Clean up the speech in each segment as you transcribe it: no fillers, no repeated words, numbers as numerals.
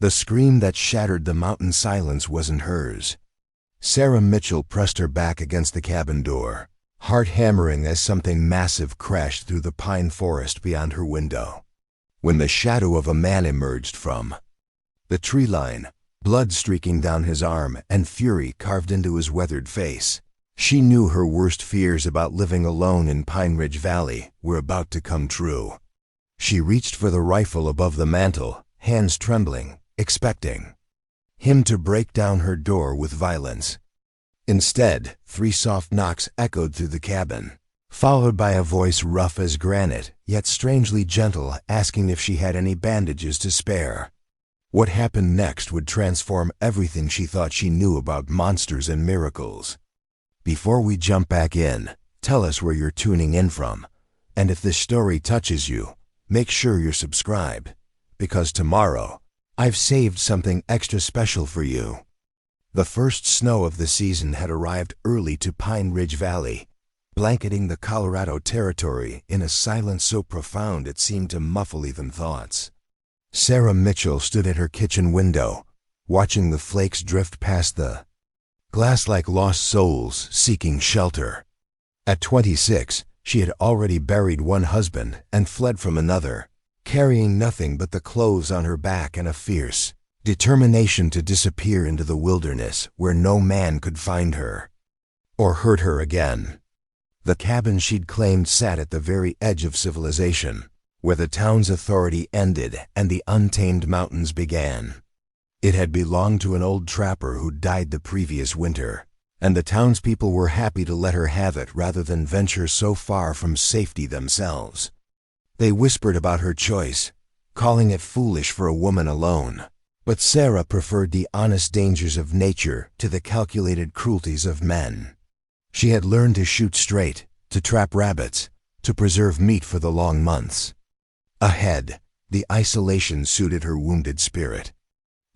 The scream that shattered the mountain silence wasn't hers. Sarah Mitchell pressed her back against the cabin door, heart hammering as something massive crashed through the pine forest beyond her window. When the shadow of a man emerged from the tree line, blood streaking down his arm and fury carved into his weathered face, she knew her worst fears about living alone in Pine Ridge Valley were about to come true. She reached for the rifle above the mantle, hands trembling, expecting him to break down her door with violence. Instead, 3 soft knocks echoed through the cabin, followed by a voice rough as granite, yet strangely gentle, asking if she had any bandages to spare. What happened next would transform everything she thought she knew about monsters and miracles. Before we jump back in, tell us where you're tuning in from, and if this story touches you, make sure you're subscribed, because tomorrow, I've saved something extra special for you. The first snow of the season had arrived early to Pine Ridge Valley, blanketing the Colorado Territory in a silence so profound it seemed to muffle even thoughts. Sarah Mitchell stood at her kitchen window, watching the flakes drift past the glass like lost souls seeking shelter. At 26, she had already buried one husband and fled from another, carrying nothing but the clothes on her back and a fierce determination to disappear into the wilderness where no man could find her or hurt her again. The cabin she'd claimed sat at the very edge of civilization, where the town's authority ended and the untamed mountains began. It had belonged to an old trapper who died the previous winter, and the townspeople were happy to let her have it rather than venture so far from safety themselves. They whispered about her choice, calling it foolish for a woman alone, but Sarah preferred the honest dangers of nature to the calculated cruelties of men. She had learned to shoot straight, to trap rabbits, to preserve meat for the long months ahead. The isolation suited her wounded spirit.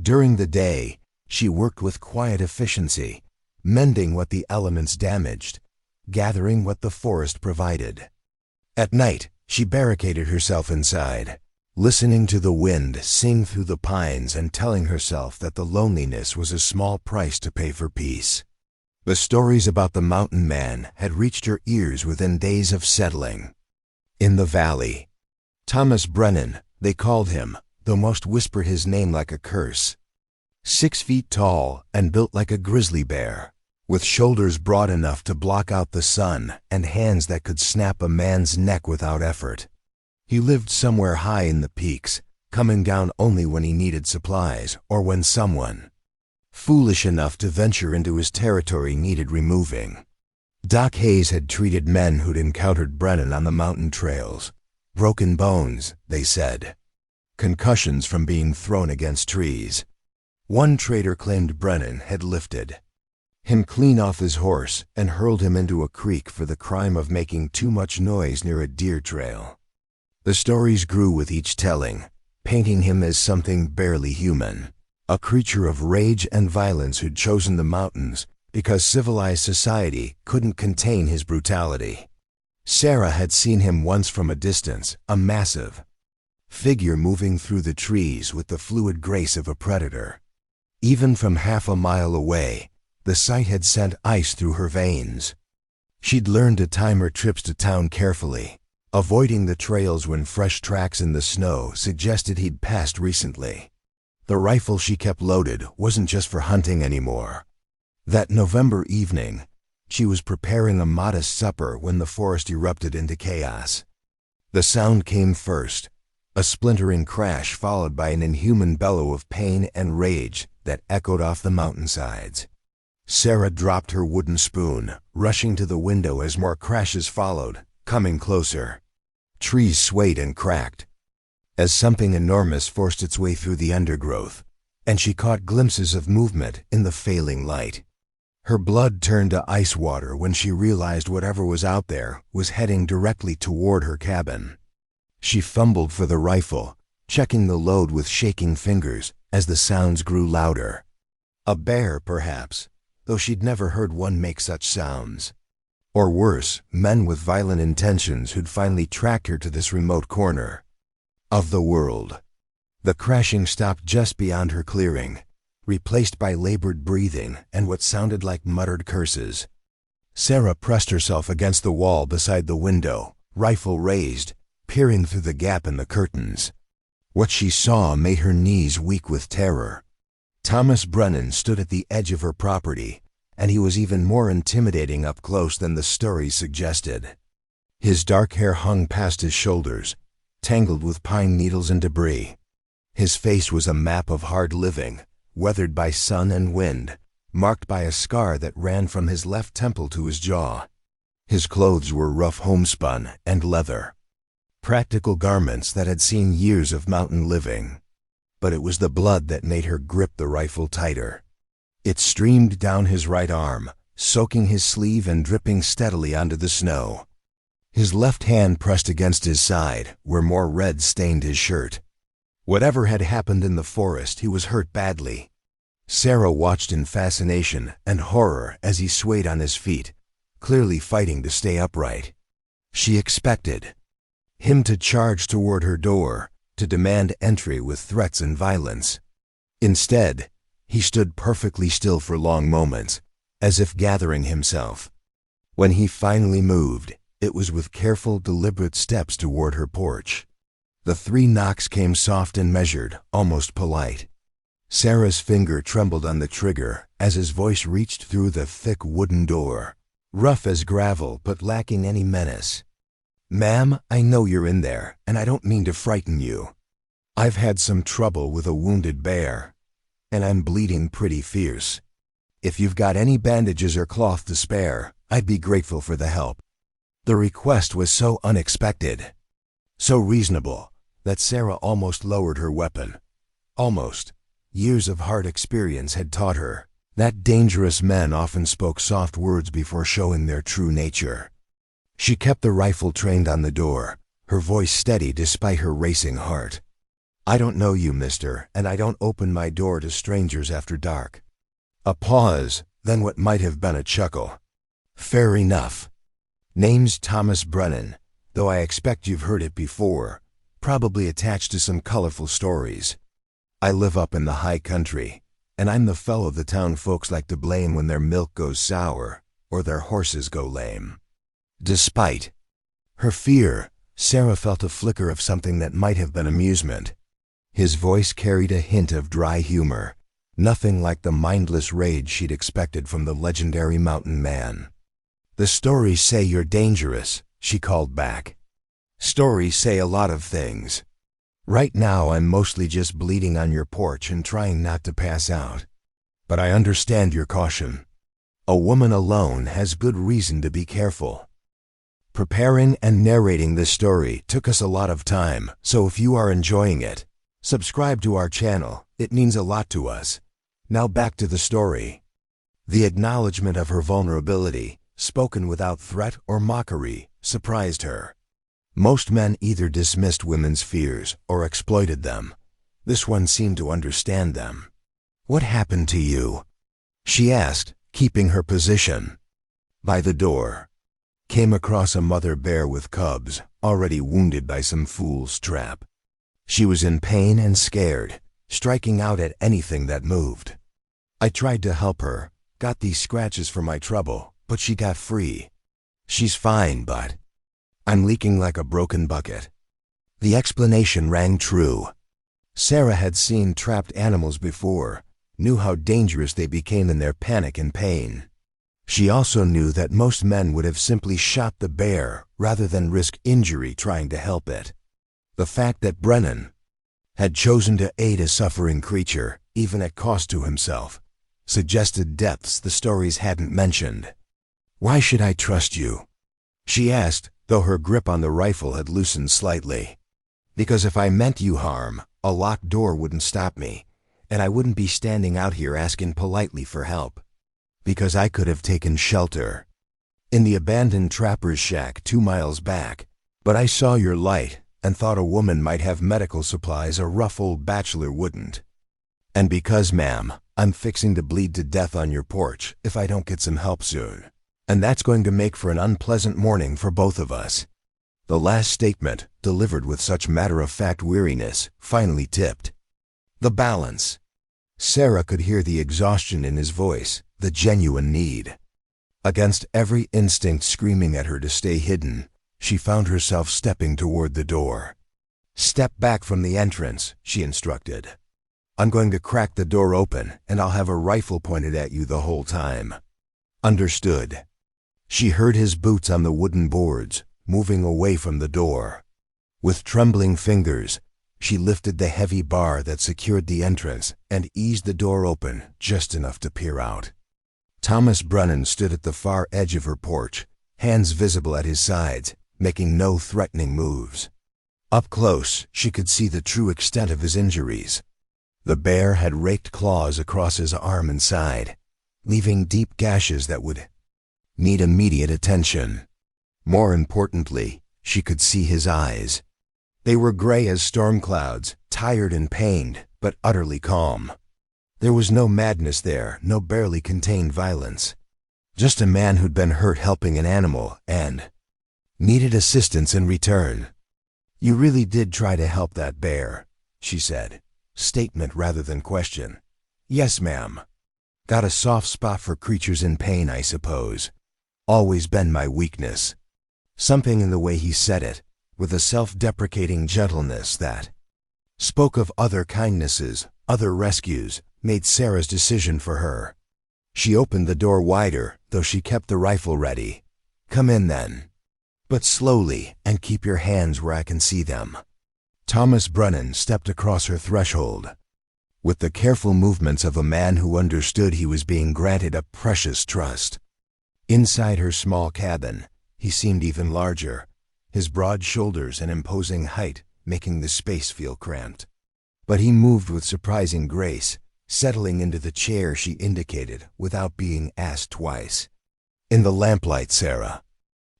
During the day, she worked with quiet efficiency, mending what the elements damaged, gathering what the forest provided. At night, she barricaded herself inside, listening to the wind sing through the pines and telling herself that the loneliness was a small price to pay for peace. The stories about the mountain man had reached her ears within days of settling. In the valley, Thomas Brennan, they called him, though most whispered his name like a curse. 6 feet tall and built like a grizzly bear, with shoulders broad enough to block out the sun and hands that could snap a man's neck without effort. He lived somewhere high in the peaks, coming down only when he needed supplies or when someone foolish enough to venture into his territory needed removing. Doc Hayes had treated men who'd encountered Brennan on the mountain trails. Broken bones, they said. Concussions from being thrown against trees. One trader claimed Brennan had lifted him clean off his horse and hurled him into a creek for the crime of making too much noise near a deer trail. The stories grew with each telling, painting him as something barely human, a creature of rage and violence who'd chosen the mountains because civilized society couldn't contain his brutality. Sarah had seen him once from a distance, a massive figure moving through the trees with the fluid grace of a predator. Even from half a mile away, the sight had sent ice through her veins. She'd learned to time her trips to town carefully, avoiding the trails when fresh tracks in the snow suggested he'd passed recently. The rifle she kept loaded wasn't just for hunting anymore. That November evening, she was preparing a modest supper when the forest erupted into chaos. The sound came first, a splintering crash followed by an inhuman bellow of pain and rage that echoed off the mountainsides. Sarah dropped her wooden spoon, rushing to the window as more crashes followed, coming closer. Trees swayed and cracked as something enormous forced its way through the undergrowth, and she caught glimpses of movement in the failing light. Her blood turned to ice water when she realized whatever was out there was heading directly toward her cabin. She fumbled for the rifle, checking the load with shaking fingers as the sounds grew louder. A bear, perhaps, though she'd never heard one make such sounds. Or worse, men with violent intentions who'd finally tracked her to this remote corner of the world. The crashing stopped just beyond her clearing, replaced by labored breathing and what sounded like muttered curses. Sarah pressed herself against the wall beside the window, rifle raised, peering through the gap in the curtains. What she saw made her knees weak with terror. Thomas Brennan stood at the edge of her property, and he was even more intimidating up close than the story suggested. His dark hair hung past his shoulders, tangled with pine needles and debris. His face was a map of hard living, weathered by sun and wind, marked by a scar that ran from his left temple to his jaw. His clothes were rough homespun and leather, practical garments that had seen years of mountain living. But it was the blood that made her grip the rifle tighter. It streamed down his right arm, soaking his sleeve and dripping steadily onto the snow. His left hand pressed against his side, where more red stained his shirt. Whatever had happened in the forest, he was hurt badly. Sarah watched in fascination and horror as he swayed on his feet, clearly fighting to stay upright. She expected him to charge toward her door, to demand entry with threats and violence. Instead, he stood perfectly still for long moments, as if gathering himself. When he finally moved, it was with careful, deliberate steps toward her porch. The 3 knocks came soft and measured, almost polite. Sarah's finger trembled on the trigger as his voice reached through the thick wooden door, rough as gravel but lacking any menace. "Ma'am, I know you're in there, and I don't mean to frighten you. I've had some trouble with a wounded bear, and I'm bleeding pretty fierce. If you've got any bandages or cloth to spare, I'd be grateful for the help." The request was so unexpected, so reasonable, that Sarah almost lowered her weapon. Almost. Years of hard experience had taught her that dangerous men often spoke soft words before showing their true nature. She kept the rifle trained on the door, her voice steady despite her racing heart. "I don't know you, mister, and I don't open my door to strangers after dark." A pause, then what might have been a chuckle. "Fair enough. Name's Thomas Brennan, though I expect you've heard it before, probably attached to some colorful stories. I live up in the high country, and I'm the fellow the town folks like to blame when their milk goes sour or their horses go lame." Despite her fear, Sarah felt a flicker of something that might have been amusement. His voice carried a hint of dry humor, nothing like the mindless rage she'd expected from the legendary mountain man. "The stories say you're dangerous," she called back. "Stories say a lot of things. Right now I'm mostly just bleeding on your porch and trying not to pass out. But I understand your caution. A woman alone has good reason to be careful." Preparing and narrating this story took us a lot of time, so if you are enjoying it, subscribe to our channel. It means a lot to us. Now back to the story. The acknowledgement of her vulnerability, spoken without threat or mockery, surprised her. Most men either dismissed women's fears or exploited them. This one seemed to understand them. "What happened to you?" she asked, keeping her position. By the door. Came across a mother bear with cubs, already wounded by some fool's trap. She was in pain and scared, striking out at anything that moved. I tried to help her, got these scratches for my trouble, but she got free. She's fine, but I'm leaking like a broken bucket. The explanation rang true. Sarah had seen trapped animals before, knew how dangerous they became in their panic and pain. She also knew that most men would have simply shot the bear rather than risk injury trying to help it. The fact that Brennan had chosen to aid a suffering creature, even at cost to himself, suggested depths the stories hadn't mentioned. "Why should I trust you?" she asked, though her grip on the rifle had loosened slightly. "Because if I meant you harm, a locked door wouldn't stop me, and I wouldn't be standing out here asking politely for help. Because I could have taken shelter in the abandoned trapper's shack 2 miles back, but I saw your light and thought a woman might have medical supplies a rough old bachelor wouldn't. And because, ma'am, I'm fixing to bleed to death on your porch if I don't get some help soon. And that's going to make for an unpleasant morning for both of us." The last statement, delivered with such matter-of-fact weariness, finally tipped. The balance. Sarah could hear the exhaustion in his voice, the genuine need. Against every instinct screaming at her to stay hidden, she found herself stepping toward the door. "Step back from the entrance," she instructed. "I'm going to crack the door open, and I'll have a rifle pointed at you the whole time." "Understood." She heard his boots on the wooden boards, moving away from the door. With trembling fingers, she lifted the heavy bar that secured the entrance and eased the door open just enough to peer out. Thomas Brennan stood at the far edge of her porch, hands visible at his sides, making no threatening moves. Up close, she could see the true extent of his injuries. The bear had raked claws across his arm and side, leaving deep gashes that would need immediate attention. More importantly, she could see his eyes. They were gray as storm clouds, tired and pained, but utterly calm. There was no madness there, no barely contained violence. Just a man who'd been hurt helping an animal and needed assistance in return. "You really did try to help that bear," she said, statement rather than question. "Yes, ma'am. Got a soft spot for creatures in pain, I suppose. Always been my weakness." Something in the way he said it, with a self-deprecating gentleness that spoke of other kindnesses, other rescues, made Sarah's decision for her. She opened the door wider, though she kept the rifle ready. "Come in then. But slowly, and keep your hands where I can see them." Thomas Brennan stepped across her threshold. With the careful movements of a man who understood he was being granted a precious trust. Inside her small cabin, he seemed even larger, his broad shoulders and imposing height making the space feel cramped. But he moved with surprising grace, settling into the chair she indicated without being asked twice. In the lamplight, Sarah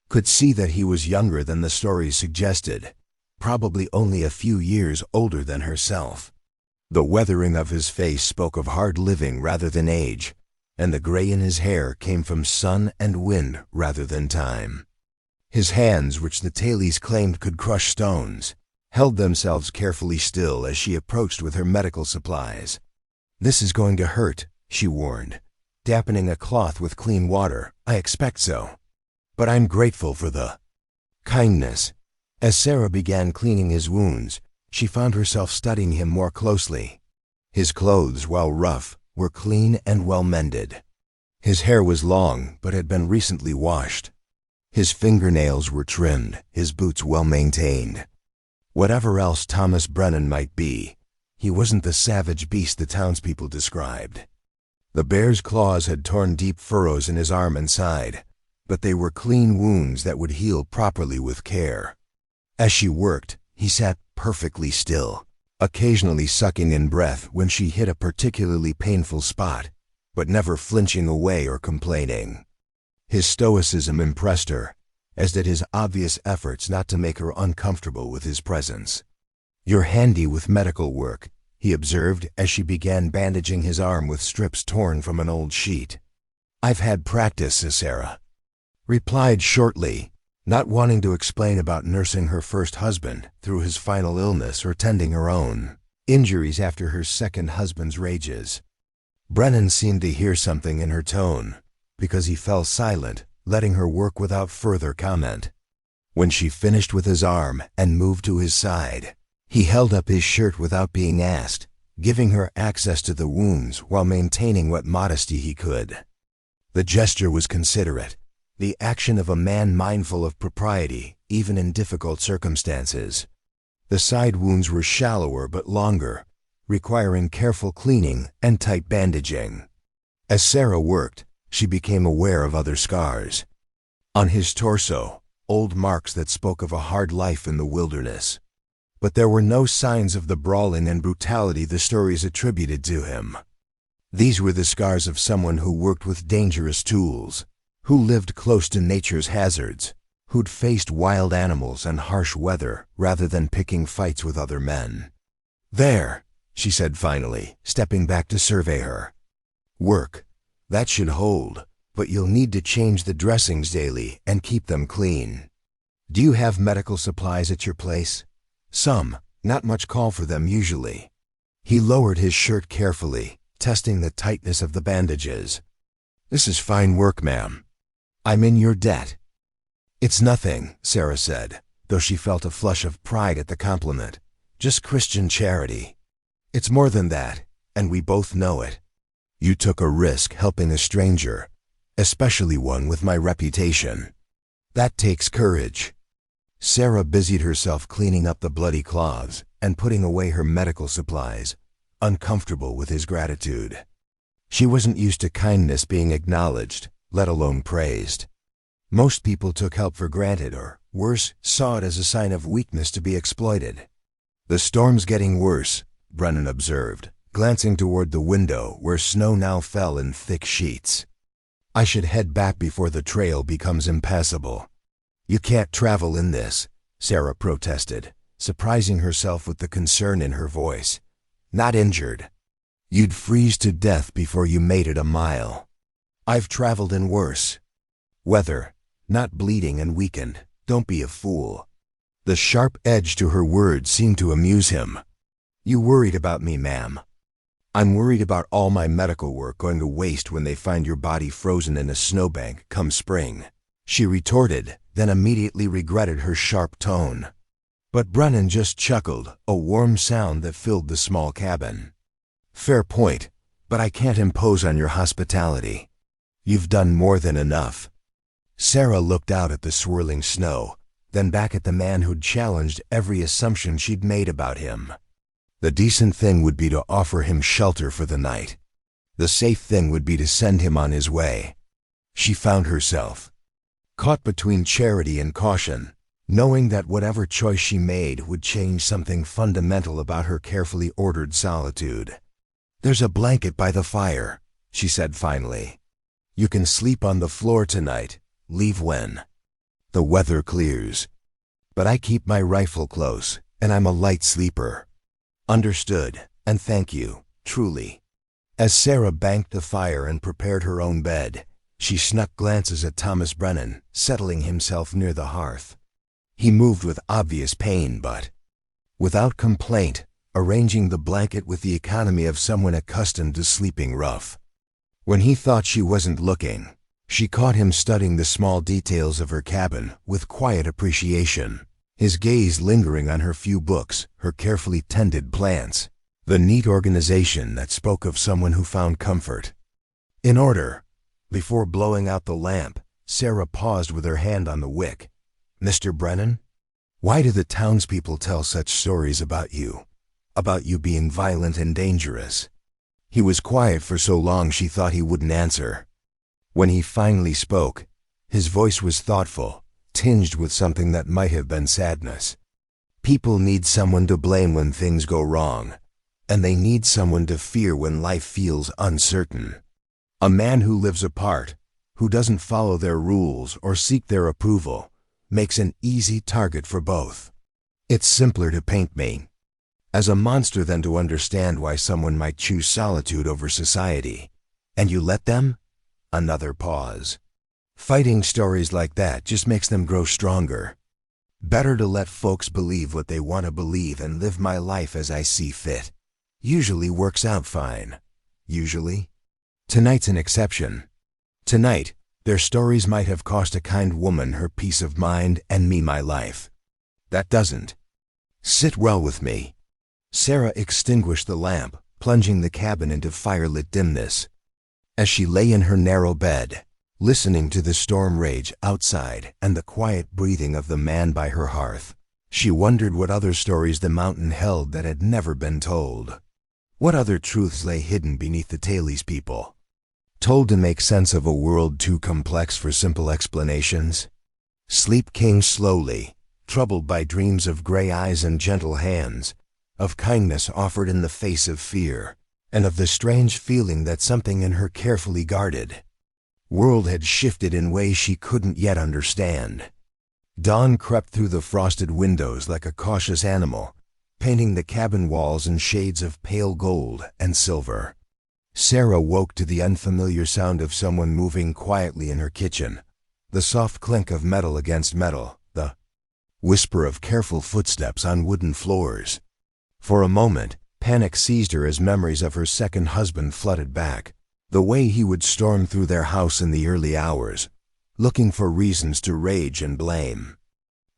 could see that he was younger than the stories suggested, probably only a few years older than herself. The weathering of his face spoke of hard living rather than age, and the gray in his hair came from sun and wind rather than time. His hands, which the tailies claimed could crush stones, held themselves carefully still as she approached with her medical supplies. "This is going to hurt," she warned, dampening a cloth with clean water. "I expect so. But I'm grateful for the kindness." As Sarah began cleaning his wounds, she found herself studying him more closely. His clothes, while rough, were clean and well mended. His hair was long, but had been recently washed. His fingernails were trimmed, his boots well maintained. Whatever else Thomas Brennan might be, he wasn't the savage beast the townspeople described. The bear's claws had torn deep furrows in his arm and side, but they were clean wounds that would heal properly with care. As she worked, he sat perfectly still, occasionally sucking in breath when she hit a particularly painful spot, but never flinching away or complaining. His stoicism impressed her, as did his obvious efforts not to make her uncomfortable with his presence. "You're handy with medical work," he observed as she began bandaging his arm with strips torn from an old sheet. "I've had practice," Sarah replied shortly, not wanting to explain about nursing her first husband through his final illness or tending her own injuries after her second husband's rages. Brennan seemed to hear something in her tone, because he fell silent, letting her work without further comment. When she finished with his arm and moved to his side, he held up his shirt without being asked, giving her access to the wounds while maintaining what modesty he could. The gesture was considerate, the action of a man mindful of propriety, even in difficult circumstances. The side wounds were shallower but longer, requiring careful cleaning and tight bandaging. As Sarah worked, she became aware of other scars. On his torso, old marks that spoke of a hard life in the wilderness. But there were no signs of the brawling and brutality the stories attributed to him. These were the scars of someone who worked with dangerous tools, who lived close to nature's hazards, who'd faced wild animals and harsh weather rather than picking fights with other men. "There," she said finally, stepping back to survey her. "Work. That should hold, but you'll need to change the dressings daily and keep them clean. Do you have medical supplies at your place?" "Some. Not much call for them usually." He lowered his shirt carefully, testing the tightness of the bandages. "This is fine work, ma'am. I'm in your debt." "It's nothing," Sarah said, though she felt a flush of pride at the compliment. "Just Christian charity. It's more than that, and we both know it. You took a risk helping a stranger, especially one with my reputation. That takes courage." Sarah busied herself cleaning up the bloody cloths and putting away her medical supplies, uncomfortable with his gratitude. She wasn't used to kindness being acknowledged, let alone praised. Most people took help for granted or, worse, saw it as a sign of weakness to be exploited. "The storm's getting worse," Brennan observed, glancing toward the window where snow now fell in thick sheets. "I should head back before the trail becomes impassable." "You can't travel in this," Sarah protested, surprising herself with the concern in her voice. "Not injured. You'd freeze to death before you made it a mile. I've traveled in worse weather, not bleeding and weakened. Don't be a fool." The sharp edge to her words seemed to amuse him. "You worried about me, ma'am?" "I'm worried about all my medical work going to waste when they find your body frozen in a snowbank come spring," she retorted, then immediately regretted her sharp tone. But Brennan just chuckled, a warm sound that filled the small cabin. "Fair point, but I can't impose on your hospitality. You've done more than enough." Sarah looked out at the swirling snow, then back at the man who'd challenged every assumption she'd made about him. The decent thing would be to offer him shelter for the night. The safe thing would be to send him on his way. She found herself caught between charity and caution, knowing that whatever choice she made would change something fundamental about her carefully ordered solitude. "There's a blanket by the fire," she said finally. "You can sleep on the floor tonight, leave when the weather clears. But I keep my rifle close, and I'm a light sleeper." "Understood, and thank you, truly." As Sarah banked the fire and prepared her own bed, she snuck glances at Thomas Brennan, settling himself near the hearth. He moved with obvious pain but, without complaint, arranging the blanket with the economy of someone accustomed to sleeping rough. When he thought she wasn't looking, she caught him studying the small details of her cabin with quiet appreciation, his gaze lingering on her few books, her carefully tended plants, the neat organization that spoke of someone who found comfort. "In order." Before blowing out the lamp, Sarah paused with her hand on the wick. "Mr. Brennan, why do the townspeople tell such stories about you? About you being violent and dangerous?" He was quiet for so long she thought he wouldn't answer. When he finally spoke, his voice was thoughtful, tinged with something that might have been sadness. "People need someone to blame when things go wrong, and they need someone to fear when life feels uncertain. A man who lives apart, who doesn't follow their rules or seek their approval, makes an easy target for both. It's simpler to paint me as a monster than to understand why someone might choose solitude over society. And you let them?" Another pause. "Fighting stories like that just makes them grow stronger. Better to let folks believe what they want to believe and live my life as I see fit. Usually works out fine. Usually. Tonight's an exception. Tonight, their stories might have cost a kind woman her peace of mind and me my life. That doesn't sit well with me." Sarah extinguished the lamp, plunging the cabin into firelit dimness. As she lay in her narrow bed, listening to the storm rage outside and the quiet breathing of the man by her hearth, she wondered what other stories the mountain held that had never been told. What other truths lay hidden beneath the Tailies people, told to make sense of a world too complex for simple explanations? Sleep came slowly, troubled by dreams of gray eyes and gentle hands, of kindness offered in the face of fear, and of the strange feeling that something in her carefully guarded world had shifted in ways she couldn't yet understand. Dawn crept through the frosted windows like a cautious animal, painting the cabin walls in shades of pale gold and silver. Sarah woke to the unfamiliar sound of someone moving quietly in her kitchen, the soft clink of metal against metal, the whisper of careful footsteps on wooden floors. For a moment, Panic seized her as memories of her second husband flooded back. The way he would storm through their house in the early hours, looking for reasons to rage and blame.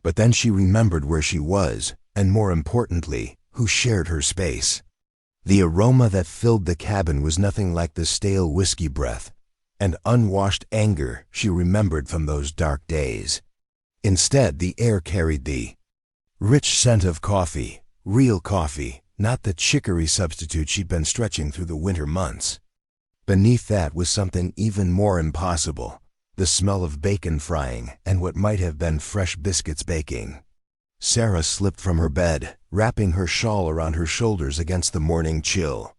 But then she remembered where she was, and more importantly, who shared her space. The aroma that filled the cabin was nothing like the stale whiskey breath and unwashed anger she remembered from those dark days. Instead, the air carried the rich scent of coffee, real coffee, not the chicory substitute she'd been stretching through the winter months. Beneath that was something even more impossible, the smell of bacon frying and what might have been fresh biscuits baking. Sarah slipped from her bed, wrapping her shawl around her shoulders against the morning chill.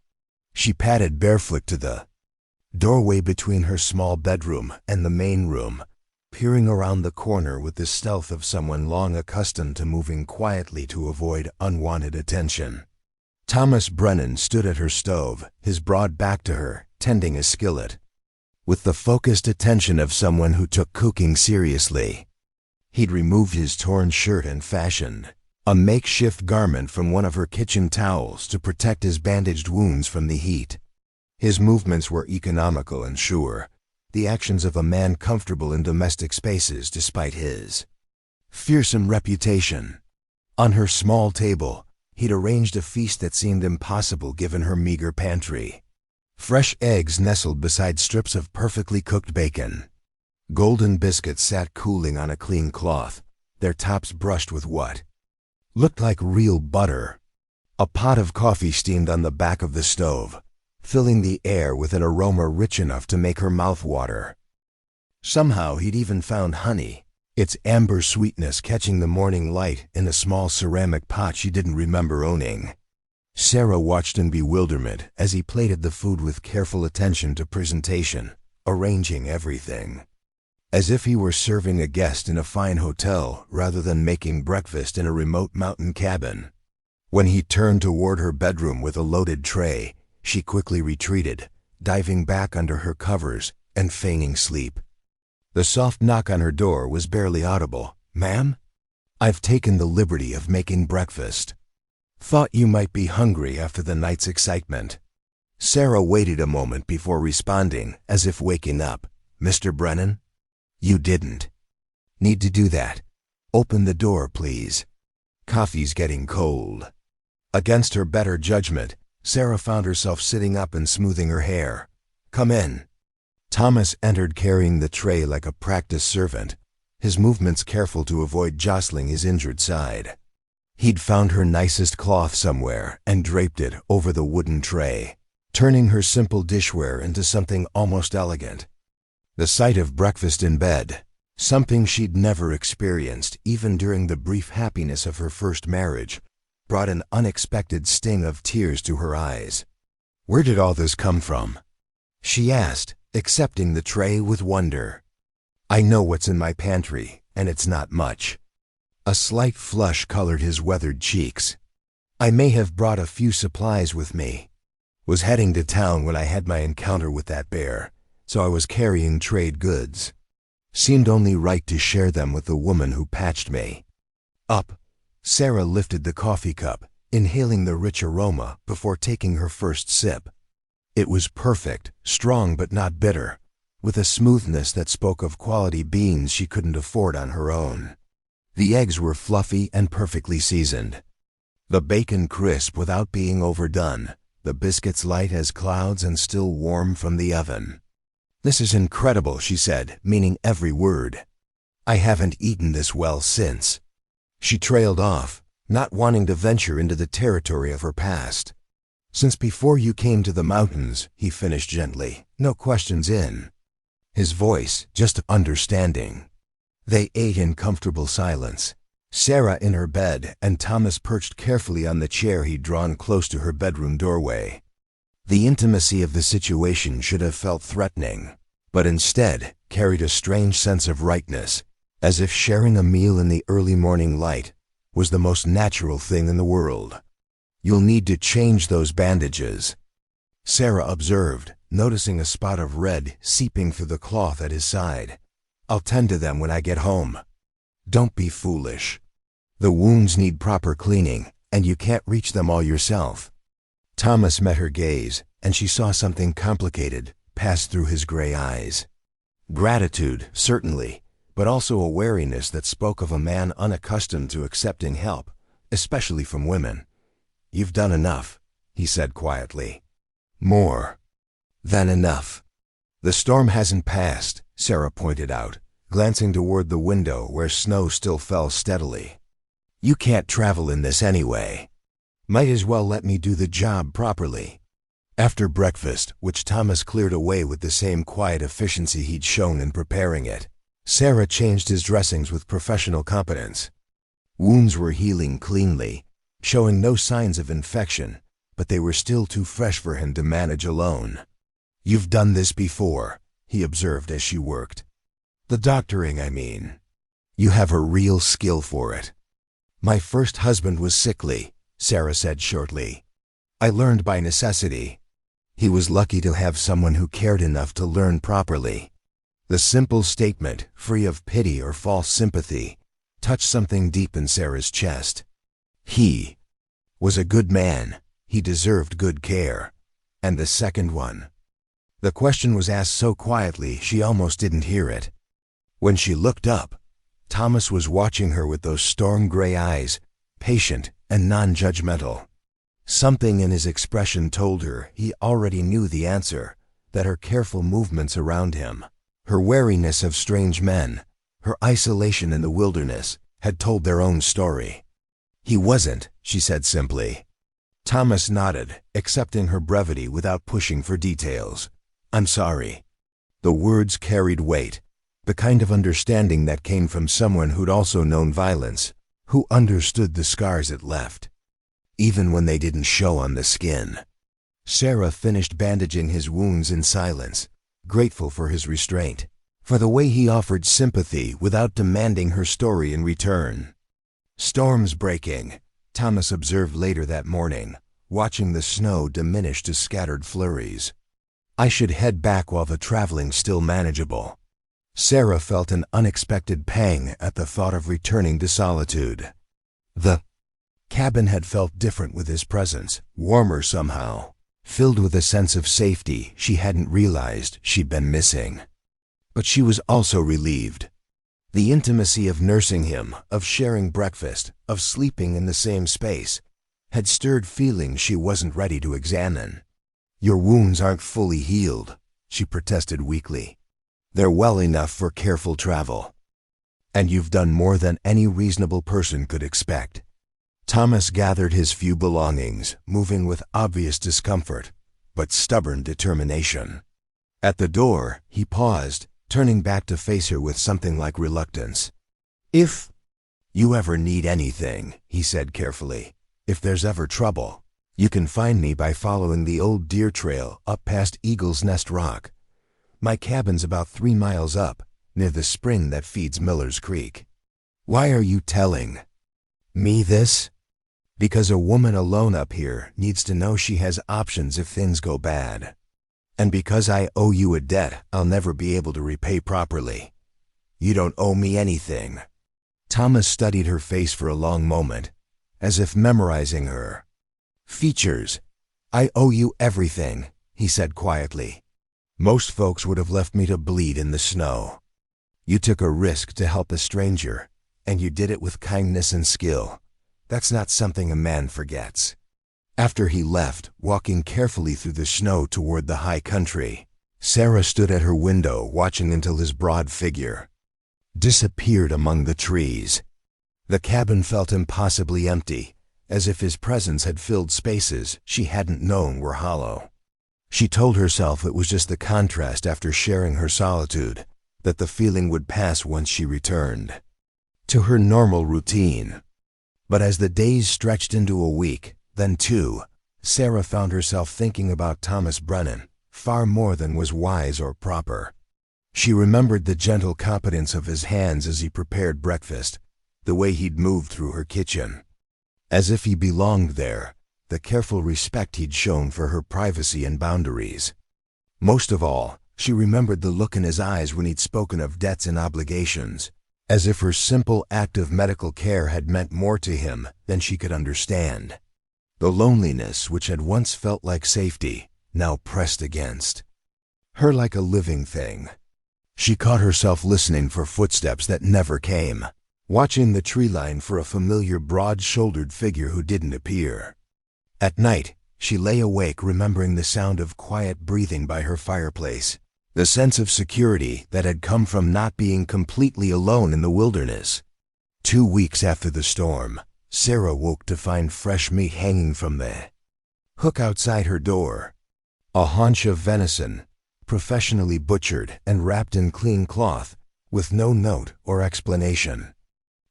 She padded barefoot to the doorway between her small bedroom and the main room, peering around the corner with the stealth of someone long accustomed to moving quietly to avoid unwanted attention. Thomas Brennan stood at her stove, his broad back to her, tending a skillet. With the focused attention of someone who took cooking seriously. He'd removed his torn shirt and fashioned a makeshift garment from one of her kitchen towels to protect his bandaged wounds from the heat. His movements were economical and sure, the actions of a man comfortable in domestic spaces despite his fearsome reputation. On her small table, he'd arranged a feast that seemed impossible given her meager pantry. Fresh eggs nestled beside strips of perfectly cooked bacon. Golden biscuits sat cooling on a clean cloth, their tops brushed with what looked like real butter. A pot of coffee steamed on the back of the stove, filling the air with an aroma rich enough to make her mouth water. Somehow he'd even found honey, its amber sweetness catching the morning light in a small ceramic pot she didn't remember owning. Sarah watched in bewilderment as he plated the food with careful attention to presentation, arranging everything as if he were serving a guest in a fine hotel rather than making breakfast in a remote mountain cabin. When he turned toward her bedroom with a loaded tray, she quickly retreated, diving back under her covers and feigning sleep. The soft knock on her door was barely audible. "Ma'am? I've taken the liberty of making breakfast. Thought you might be hungry after the night's excitement." Sarah waited a moment before responding, as if waking up. "Mr. Brennan? You didn't need to do that. Open the door, please. Coffee's getting cold." Against her better judgment, Sarah found herself sitting up and smoothing her hair. "Come in." Thomas entered carrying the tray like a practiced servant, his movements careful to avoid jostling his injured side. He'd found her nicest cloth somewhere and draped it over the wooden tray, turning her simple dishware into something almost elegant. The sight of breakfast in bed, something she'd never experienced even during the brief happiness of her first marriage, brought an unexpected sting of tears to her eyes. "Where did all this come from?" she asked, accepting the tray with wonder. "I know what's in my pantry, and it's not much." A slight flush colored his weathered cheeks. "I may have brought a few supplies with me. Was heading to town when I had my encounter with that bear, so I was carrying trade goods. Seemed only right to share them with the woman who patched me." Up, Sarah lifted the coffee cup, inhaling the rich aroma before taking her first sip. It was perfect, strong but not bitter, with a smoothness that spoke of quality beans she couldn't afford on her own. The eggs were fluffy and perfectly seasoned. The bacon crisp without being overdone, the biscuits light as clouds and still warm from the oven. "This is incredible," she said, meaning every word. "I haven't eaten this well since." She trailed off, not wanting to venture into the territory of her past. "Since before you came to the mountains," he finished gently, no questions in his voice, just understanding. They ate in comfortable silence, Sarah in her bed and Thomas perched carefully on the chair he'd drawn close to her bedroom doorway. The intimacy of the situation should have felt threatening, but instead carried a strange sense of rightness, as if sharing a meal in the early morning light was the most natural thing in the world. "You'll need to change those bandages," Sarah observed, noticing a spot of red seeping through the cloth at his side. "I'll tend to them when I get home." "Don't be foolish. The wounds need proper cleaning, and you can't reach them all yourself." Thomas met her gaze, and she saw something complicated pass through his gray eyes. Gratitude, certainly, but also a wariness that spoke of a man unaccustomed to accepting help, especially from women. "You've done enough," he said quietly. "More than enough." "The storm hasn't passed," Sarah pointed out, glancing toward the window where snow still fell steadily. "You can't travel in this anyway. Might as well let me do the job properly." After breakfast, which Thomas cleared away with the same quiet efficiency he'd shown in preparing it, Sarah changed his dressings with professional competence. Wounds were healing cleanly, showing no signs of infection, but they were still too fresh for him to manage alone. "You've done this before," he observed as she worked. "The doctoring, I mean. You have a real skill for it." "My first husband was sickly," Sarah said shortly. "I learned by necessity. He was lucky to have someone who cared enough to learn properly." The simple statement, free of pity or false sympathy, touched something deep in Sarah's chest. He was a good man. He deserved good care. And the second one? The question was asked so quietly she almost didn't hear it. When she looked up, Thomas was watching her with those storm-gray eyes, patient and non-judgmental. Something in his expression told her he already knew the answer, that her careful movements around him, her wariness of strange men, her isolation in the wilderness, had told their own story. "He wasn't," she said simply. Thomas nodded, accepting her brevity without pushing for details. "I'm sorry." The words carried weight, the kind of understanding that came from someone who'd also known violence, who understood the scars it left, even when they didn't show on the skin. Sarah finished bandaging his wounds in silence, grateful for his restraint, for the way he offered sympathy without demanding her story in return. "Storm's breaking," Thomas observed later that morning, watching the snow diminish to scattered flurries. "I should head back while the traveling's still manageable." Sarah felt an unexpected pang at the thought of returning to solitude. The cabin had felt different with his presence, warmer somehow, filled with a sense of safety she hadn't realized she'd been missing. But she was also relieved. The intimacy of nursing him, of sharing breakfast, of sleeping in the same space, had stirred feelings she wasn't ready to examine. "Your wounds aren't fully healed," she protested weakly. "They're well enough for careful travel. And you've done more than any reasonable person could expect." Thomas gathered his few belongings, moving with obvious discomfort, but stubborn determination. At the door, he paused, turning back to face her with something like reluctance. "If you ever need anything," he said carefully, "if there's ever trouble, you can find me by following the old deer trail up past Eagle's Nest Rock. My cabin's about 3 miles up, near the spring that feeds Miller's Creek." "Why are you telling me this?" "Because a woman alone up here needs to know she has options if things go bad. And because I owe you a debt I'll never be able to repay properly." "You don't owe me anything." Thomas studied her face for a long moment, as if memorizing her features. "I owe you everything," he said quietly. "Most folks would have left me to bleed in the snow. You took a risk to help a stranger, and you did it with kindness and skill. That's not something a man forgets." After he left, walking carefully through the snow toward the high country, Sarah stood at her window watching until his broad figure disappeared among the trees. The cabin felt impossibly empty, as if his presence had filled spaces she hadn't known were hollow. She told herself it was just the contrast after sharing her solitude, that the feeling would pass once she returned to her normal routine. But as the days stretched into a week, then 2, Sarah found herself thinking about Thomas Brennan far more than was wise or proper. She remembered the gentle competence of his hands as he prepared breakfast, the way he'd moved through her kitchen, as if he belonged there, the careful respect he'd shown for her privacy and boundaries. Most of all, she remembered the look in his eyes when he'd spoken of debts and obligations, as if her simple act of medical care had meant more to him than she could understand. The loneliness, which had once felt like safety, now pressed against her like a living thing. She caught herself listening for footsteps that never came, watching the tree line for a familiar broad-shouldered figure who didn't appear. At night, she lay awake remembering the sound of quiet breathing by her fireplace, the sense of security that had come from not being completely alone in the wilderness. 2 weeks after the storm, Sarah woke to find fresh meat hanging from the hook outside her door. A haunch of venison, professionally butchered and wrapped in clean cloth, with no note or explanation.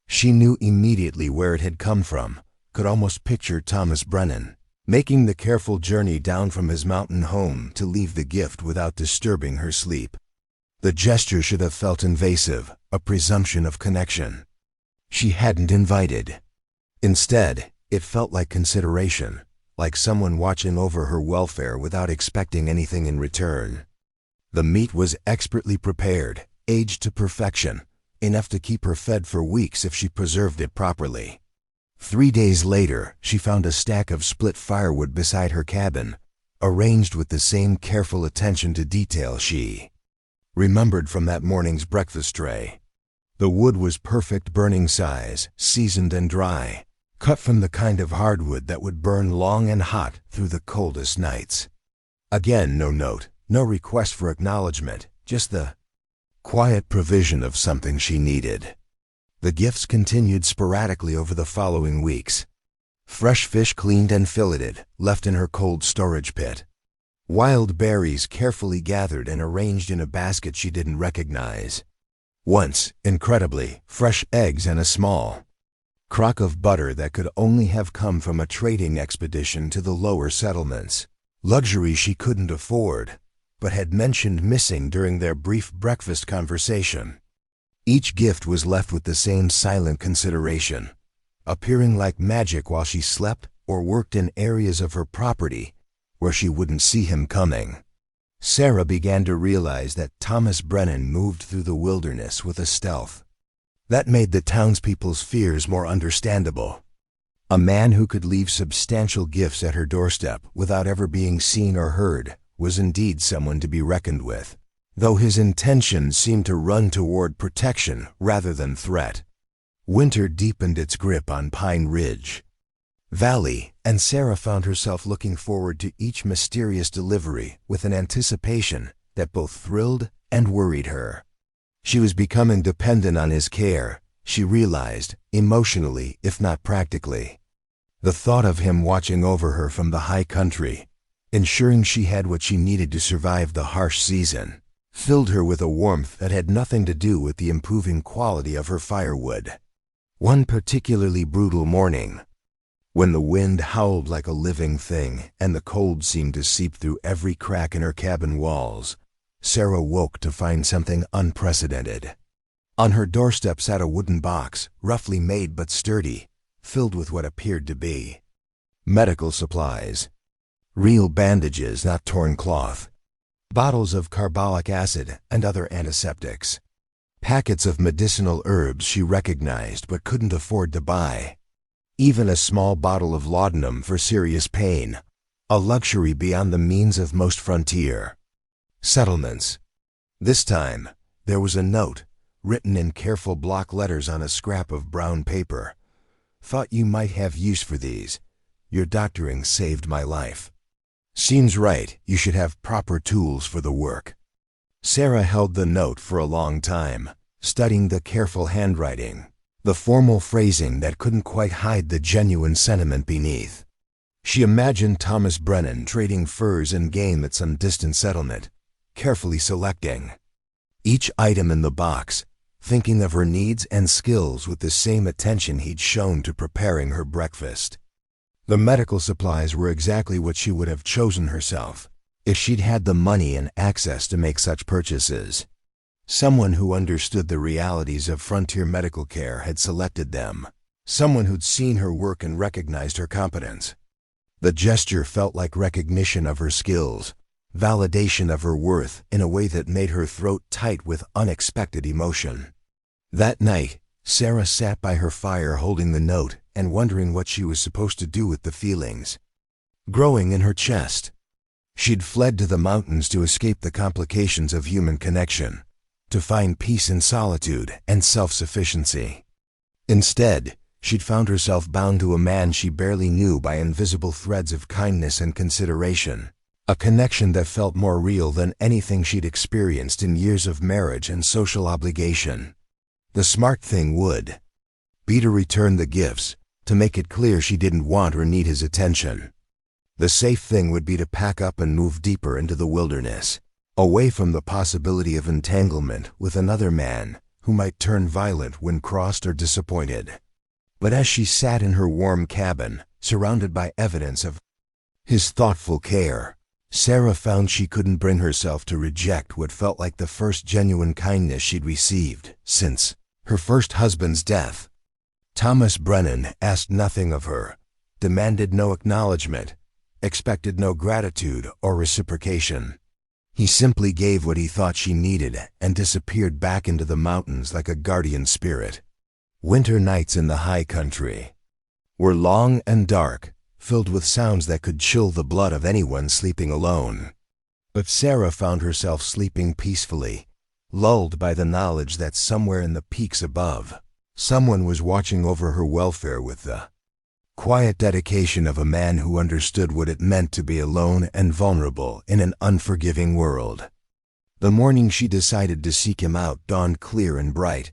She knew immediately where it had come from, could almost picture Thomas Brennan making the careful journey down from his mountain home to leave the gift without disturbing her sleep. The gesture should have felt invasive, a presumption of connection she hadn't invited. Instead, it felt like consideration, like someone watching over her welfare without expecting anything in return. The meat was expertly prepared, aged to perfection, enough to keep her fed for weeks if she preserved it properly. 3 days later, she found a stack of split firewood beside her cabin, arranged with the same careful attention to detail she remembered from that morning's breakfast tray. The wood was perfect burning size, seasoned and dry, cut from the kind of hardwood that would burn long and hot through the coldest nights. Again, no note, no request for acknowledgement, just the quiet provision of something she needed. The gifts continued sporadically over the following weeks. Fresh fish cleaned and filleted, left in her cold storage pit. Wild berries carefully gathered and arranged in a basket she didn't recognize. Once, incredibly, fresh eggs and a small crock of butter that could only have come from a trading expedition to the lower settlements. Luxury she couldn't afford, but had mentioned missing during their brief breakfast conversation. Each gift was left with the same silent consideration, appearing like magic while she slept or worked in areas of her property where she wouldn't see him coming. Sarah began to realize that Thomas Brennan moved through the wilderness with a stealth that made the townspeople's fears more understandable. A man who could leave substantial gifts at her doorstep without ever being seen or heard was indeed someone to be reckoned with, though his intentions seemed to run toward protection rather than threat. Winter deepened its grip on Pine Ridge Valley, and Sarah found herself looking forward to each mysterious delivery with an anticipation that both thrilled and worried her. She was becoming dependent on his care, she realized, emotionally if not practically. The thought of him watching over her from the high country, ensuring she had what she needed to survive the harsh season, filled her with a warmth that had nothing to do with the improving quality of her firewood. One particularly brutal morning, when the wind howled like a living thing and the cold seemed to seep through every crack in her cabin walls, Sarah woke to find something unprecedented. On her doorstep sat a wooden box, roughly made but sturdy, filled with what appeared to be medical supplies. Real bandages, not torn cloth. Bottles of carbolic acid and other antiseptics. Packets of medicinal herbs she recognized but couldn't afford to buy. Even a small bottle of laudanum for serious pain, a luxury beyond the means of most frontier settlements. This time, there was a note, written in careful block letters on a scrap of brown paper. Thought you might have use for these. Your doctoring saved my life. Seems right, you should have proper tools for the work. Sarah held the note for a long time, studying the careful handwriting, the formal phrasing that couldn't quite hide the genuine sentiment beneath. She imagined Thomas Brennan trading furs and game at some distant settlement, carefully selecting each item in the box, thinking of her needs and skills with the same attention he'd shown to preparing her breakfast. The medical supplies were exactly what she would have chosen herself, if she'd had the money and access to make such purchases. Someone who understood the realities of frontier medical care had selected them. Someone who'd seen her work and recognized her competence. The gesture felt like recognition of her skills, validation of her worth in a way that made her throat tight with unexpected emotion. That night, Sarah sat by her fire holding the note and wondering what she was supposed to do with the feelings growing in her chest. She'd fled to the mountains to escape the complications of human connection, to find peace in solitude and self-sufficiency. Instead, she'd found herself bound to a man she barely knew by invisible threads of kindness and consideration, a connection that felt more real than anything she'd experienced in years of marriage and social obligation. The smart thing would be to return the gifts, to make it clear she didn't want or need his attention. The safe thing would be to pack up and move deeper into the wilderness, away from the possibility of entanglement with another man who might turn violent when crossed or disappointed. But as she sat in her warm cabin, surrounded by evidence of his thoughtful care, Sarah found she couldn't bring herself to reject what felt like the first genuine kindness she'd received since her first husband's death. Thomas Brennan asked nothing of her, demanded no acknowledgement, expected no gratitude or reciprocation. He simply gave what he thought she needed and disappeared back into the mountains like a guardian spirit. Winter nights in the high country were long and dark, filled with sounds that could chill the blood of anyone sleeping alone. But Sarah found herself sleeping peacefully, lulled by the knowledge that somewhere in the peaks above, someone was watching over her welfare with the quiet dedication of a man who understood what it meant to be alone and vulnerable in an unforgiving world. The morning she decided to seek him out dawned clear and bright,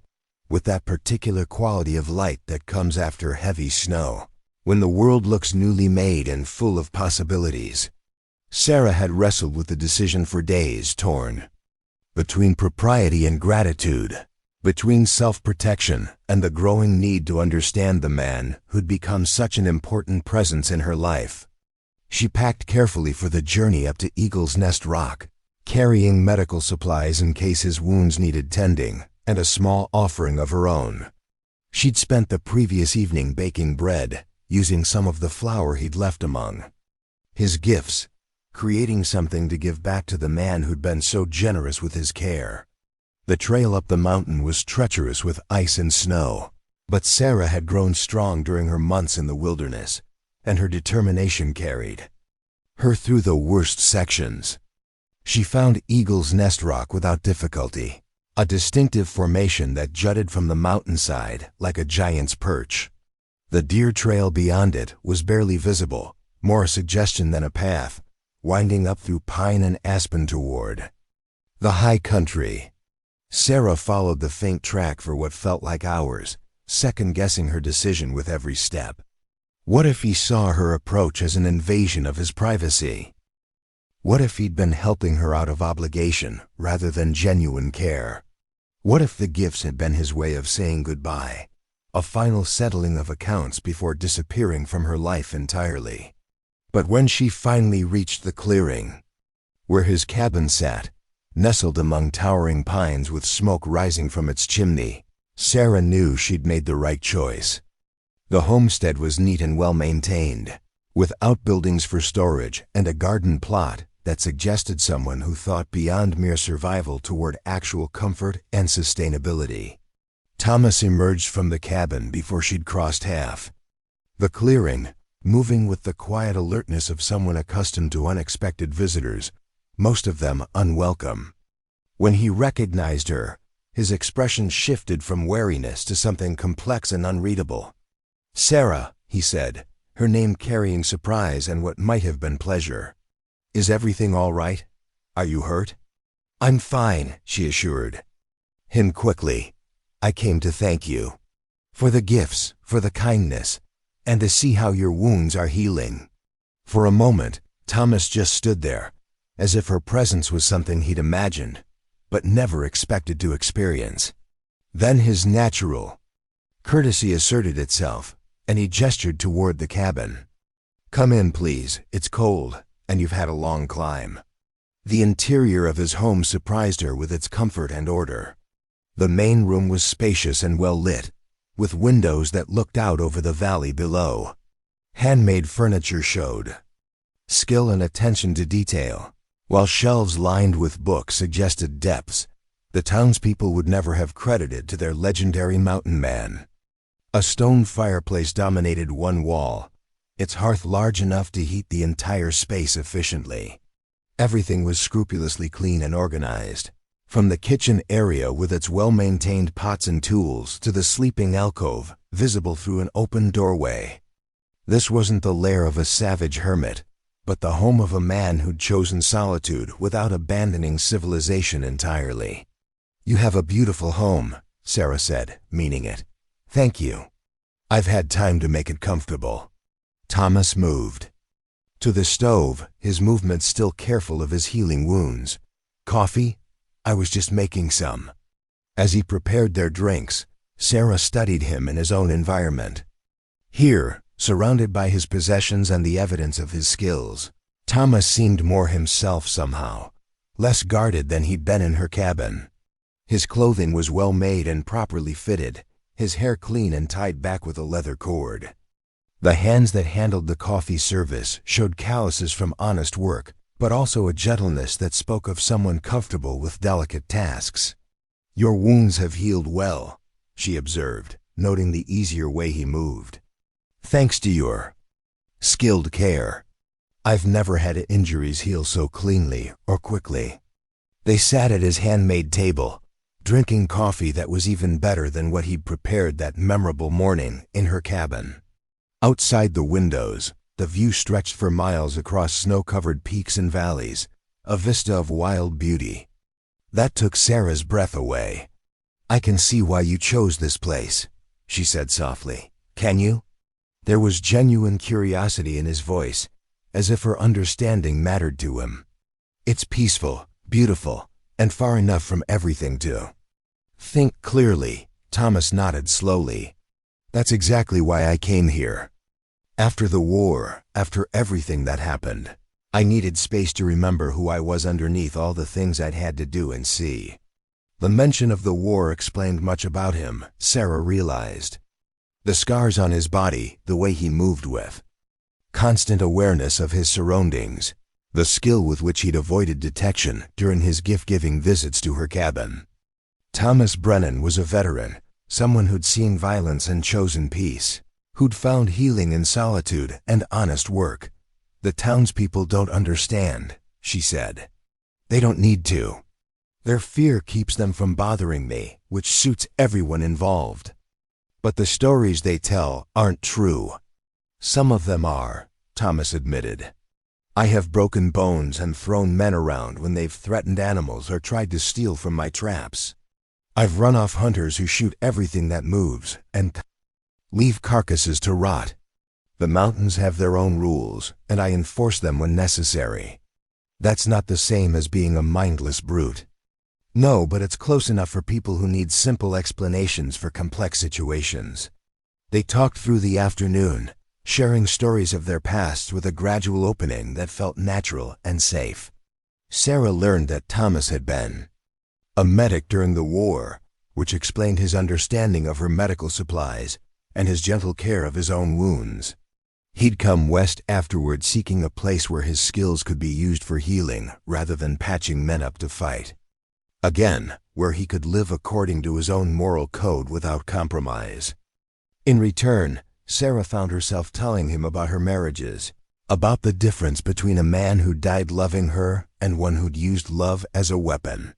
with that particular quality of light that comes after heavy snow, when the world looks newly made and full of possibilities. Sarah had wrestled with the decision for days, torn between propriety and gratitude, between self-protection and the growing need to understand the man who'd become such an important presence in her life. She packed carefully for the journey up to Eagle's Nest Rock, carrying medical supplies in case his wounds needed tending, and a small offering of her own. She'd spent the previous evening baking bread, using some of the flour he'd left among his gifts, creating something to give back to the man who'd been so generous with his care. The trail up the mountain was treacherous with ice and snow, but Sarah had grown strong during her months in the wilderness, and her determination carried her through the worst sections. She found Eagle's Nest Rock without difficulty, a distinctive formation that jutted from the mountainside like a giant's perch. The deer trail beyond it was barely visible, more a suggestion than a path, winding up through pine and aspen toward the high country. Sarah followed the faint track for what felt like hours, second-guessing her decision with every step. What if he saw her approach as an invasion of his privacy? What if he'd been helping her out of obligation rather than genuine care? What if the gifts had been his way of saying goodbye, a final settling of accounts before disappearing from her life entirely? But when she finally reached the clearing, where his cabin sat, nestled among towering pines with smoke rising from its chimney, Sarah knew she'd made the right choice. The homestead was neat and well-maintained, with outbuildings for storage and a garden plot that suggested someone who thought beyond mere survival toward actual comfort and sustainability. Thomas emerged from the cabin before she'd crossed half the clearing, moving with the quiet alertness of someone accustomed to unexpected visitors, most of them unwelcome. When he recognized her, his expression shifted from wariness to something complex and unreadable. "Sarah," he said, her name carrying surprise and what might have been pleasure. "Is everything all right? Are you hurt?" "I'm fine," she assured him quickly. "I came to thank you for the gifts, for the kindness, and to see how your wounds are healing." For a moment, Thomas just stood there, as if her presence was something he'd imagined, but never expected to experience. Then his natural courtesy asserted itself, and he gestured toward the cabin. "Come in, please. It's cold, and you've had a long climb." The interior of his home surprised her with its comfort and order. The main room was spacious and well lit, with windows that looked out over the valley below. Handmade furniture showed skill and attention to detail, while shelves lined with books suggested depths the townspeople would never have credited to their legendary mountain man. A stone fireplace dominated one wall, its hearth large enough to heat the entire space efficiently. Everything was scrupulously clean and organized, from the kitchen area with its well-maintained pots and tools to the sleeping alcove visible through an open doorway. This wasn't the lair of a savage hermit, but the home of a man who'd chosen solitude without abandoning civilization entirely. "You have a beautiful home," Sarah said, meaning it. "Thank you. I've had time to make it comfortable." Thomas moved to the stove, his movements still careful of his healing wounds. "Coffee? I was just making some." As he prepared their drinks, Sarah studied him in his own environment. Here, surrounded by his possessions and the evidence of his skills, Thomas seemed more himself somehow, less guarded than he'd been in her cabin. His clothing was well made and properly fitted, his hair clean and tied back with a leather cord. The hands that handled the coffee service showed calluses from honest work, but also a gentleness that spoke of someone comfortable with delicate tasks. "Your wounds have healed well," she observed, noting the easier way he moved. "Thanks to your skilled care. I've never had injuries heal so cleanly or quickly." They sat at his handmade table, drinking coffee that was even better than what he'd prepared that memorable morning in her cabin. Outside the windows, the view stretched for miles across snow-covered peaks and valleys, a vista of wild beauty. That took Sarah's breath away. "I can see why you chose this place," she said softly. "Can you?" There was genuine curiosity in his voice, as if her understanding mattered to him. "It's peaceful, beautiful, and far enough from everything to think clearly." Thomas nodded slowly. "That's exactly why I came here. After the war, after everything that happened, I needed space to remember who I was underneath all the things I'd had to do and see." The mention of the war explained much about him, Sarah realized. The scars on his body, the way he moved with constant awareness of his surroundings, the skill with which he'd avoided detection during his gift-giving visits to her cabin. Thomas Brennan was a veteran, someone who'd seen violence and chosen peace, who'd found healing in solitude and honest work. "The townspeople don't understand," she said. "They don't need to. Their fear keeps them from bothering me, which suits everyone involved. But the stories they tell aren't true." "Some of them are," Thomas admitted. "I have broken bones and thrown men around when they've threatened animals or tried to steal from my traps. I've run off hunters who shoot everything that moves and leave carcasses to rot. The mountains have their own rules, and I enforce them when necessary. That's not the same as being a mindless brute." "No, but it's close enough for people who need simple explanations for complex situations." They talked through the afternoon, sharing stories of their pasts with a gradual opening that felt natural and safe. Sarah learned that Thomas had been a medic during the war, which explained his understanding of her medical supplies and his gentle care of his own wounds. He'd come west afterward seeking a place where his skills could be used for healing rather than patching men up to fight. Again, where he could live according to his own moral code without compromise. In return, Sarah found herself telling him about her marriages, about the difference between a man who died loving her and one who'd used love as a weapon.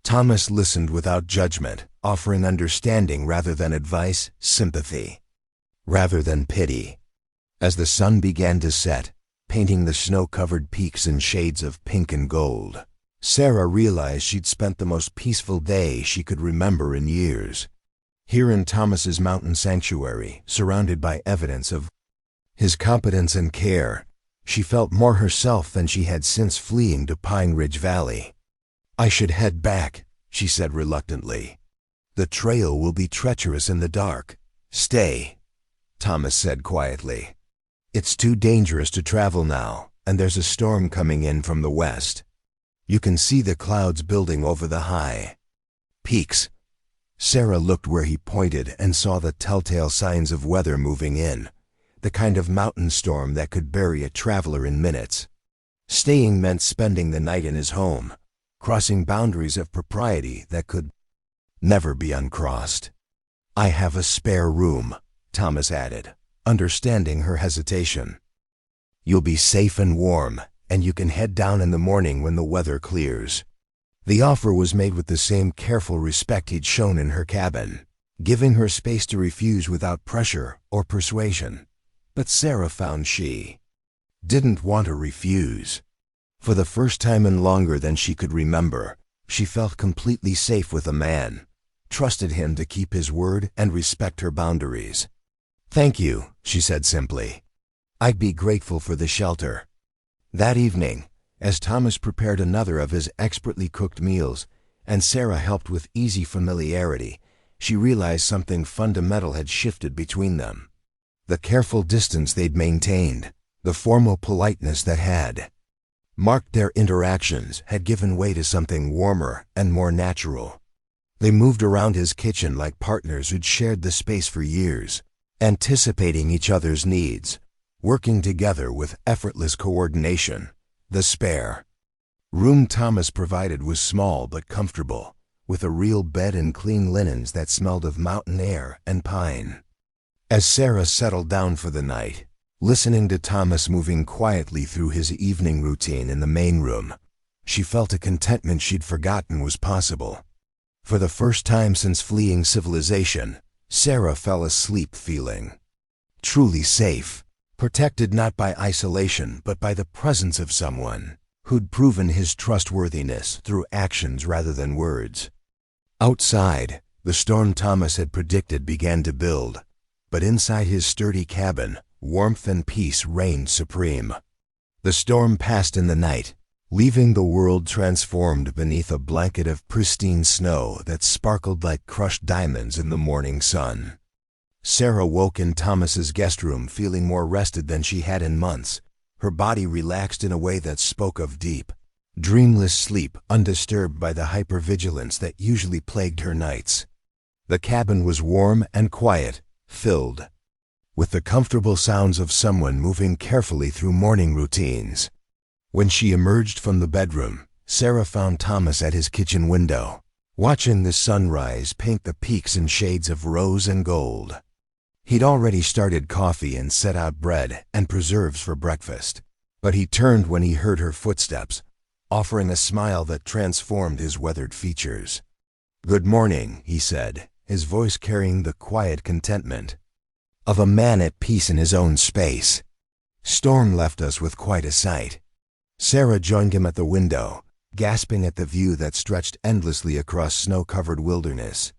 Thomas listened without judgment, offering understanding rather than advice, sympathy rather than pity. As the sun began to set, painting the snow-covered peaks in shades of pink and gold, Sarah realized she'd spent the most peaceful day she could remember in years. Here in Thomas's mountain sanctuary, surrounded by evidence of his competence and care, she felt more herself than she had since fleeing to Pine Ridge Valley. "I should head back," she said reluctantly. "The trail will be treacherous in the dark." "Stay," Thomas said quietly. "It's too dangerous to travel now, and there's a storm coming in from the west. You can see the clouds building over the high peaks." Sarah looked where he pointed and saw the telltale signs of weather moving in, the kind of mountain storm that could bury a traveler in minutes. Staying meant spending the night in his home, crossing boundaries of propriety that could never be uncrossed. "I have a spare room," Thomas added, understanding her hesitation. "You'll be safe and warm, and you can head down in the morning when the weather clears." The offer was made with the same careful respect he'd shown in her cabin, giving her space to refuse without pressure or persuasion. But Sarah found she didn't want to refuse. For the first time in longer than she could remember, she felt completely safe with a man, trusted him to keep his word and respect her boundaries. "Thank you," she said simply. "I'd be grateful for the shelter." That evening, as Thomas prepared another of his expertly cooked meals, and Sarah helped with easy familiarity, she realized something fundamental had shifted between them. The careful distance they'd maintained, the formal politeness that had marked their interactions, had given way to something warmer and more natural. They moved around his kitchen like partners who'd shared the space for years, anticipating each other's needs, working together with effortless coordination. The spare room Thomas provided was small but comfortable, with a real bed and clean linens that smelled of mountain air and pine. As Sarah settled down for the night, listening to Thomas moving quietly through his evening routine in the main room, she felt a contentment she'd forgotten was possible. For the first time since fleeing civilization, Sarah fell asleep feeling truly safe, protected not by isolation but by the presence of someone who'd proven his trustworthiness through actions rather than words. Outside, the storm Thomas had predicted began to build, but inside his sturdy cabin, warmth and peace reigned supreme. The storm passed in the night, leaving the world transformed beneath a blanket of pristine snow that sparkled like crushed diamonds in the morning sun. Sarah woke in Thomas's guest room feeling more rested than she had in months, her body relaxed in a way that spoke of deep, dreamless sleep undisturbed by the hypervigilance that usually plagued her nights. The cabin was warm and quiet, filled with the comfortable sounds of someone moving carefully through morning routines. When she emerged from the bedroom, Sarah found Thomas at his kitchen window, watching the sunrise paint the peaks in shades of rose and gold. He'd already started coffee and set out bread and preserves for breakfast, but he turned when he heard her footsteps, offering a smile that transformed his weathered features. "Good morning," he said, his voice carrying the quiet contentment of a man at peace in his own space. "Storm left us with quite a sight." Sarah joined him at the window, gasping at the view that stretched endlessly across snow-covered wilderness.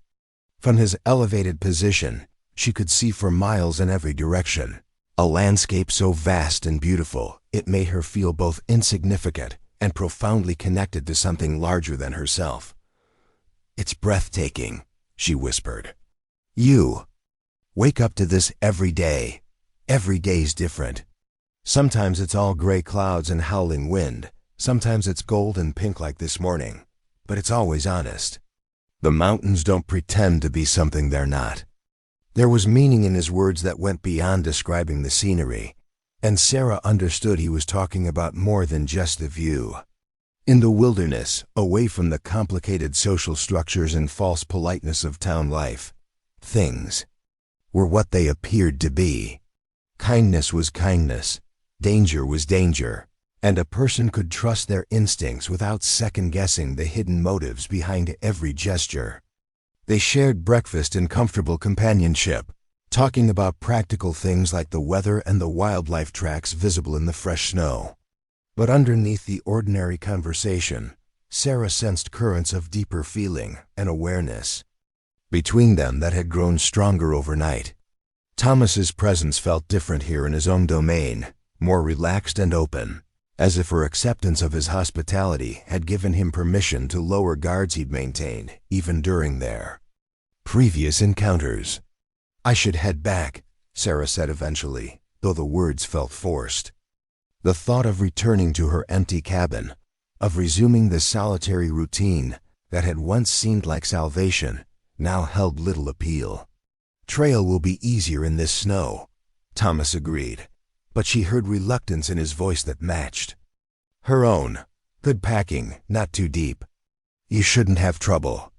From his elevated position, she could see for miles in every direction, a landscape so vast and beautiful it made her feel both insignificant and profoundly connected to something larger than herself. "It's breathtaking," she whispered. "You wake up to this every day. Every day's different. Sometimes it's all gray clouds and howling wind. Sometimes it's gold and pink like this morning. But it's always honest. The mountains don't pretend to be something they're not." There was meaning in his words that went beyond describing the scenery, and Sarah understood he was talking about more than just the view. In the wilderness, away from the complicated social structures and false politeness of town life, things were what they appeared to be. Kindness was kindness, danger was danger, and a person could trust their instincts without second-guessing the hidden motives behind every gesture. They shared breakfast in comfortable companionship, talking about practical things like the weather and the wildlife tracks visible in the fresh snow. But underneath the ordinary conversation, Sarah sensed currents of deeper feeling and awareness between them that had grown stronger overnight. Thomas's presence felt different here in his own domain, more relaxed and open, as if her acceptance of his hospitality had given him permission to lower guards he'd maintained, even during their previous encounters. "I should head back," Sarah said eventually, though the words felt forced. The thought of returning to her empty cabin, of resuming the solitary routine that had once seemed like salvation, now held little appeal. "Trail will be easier in this snow," Thomas agreed, but she heard reluctance in his voice that matched her own. "Good packing, not too deep. You shouldn't have trouble."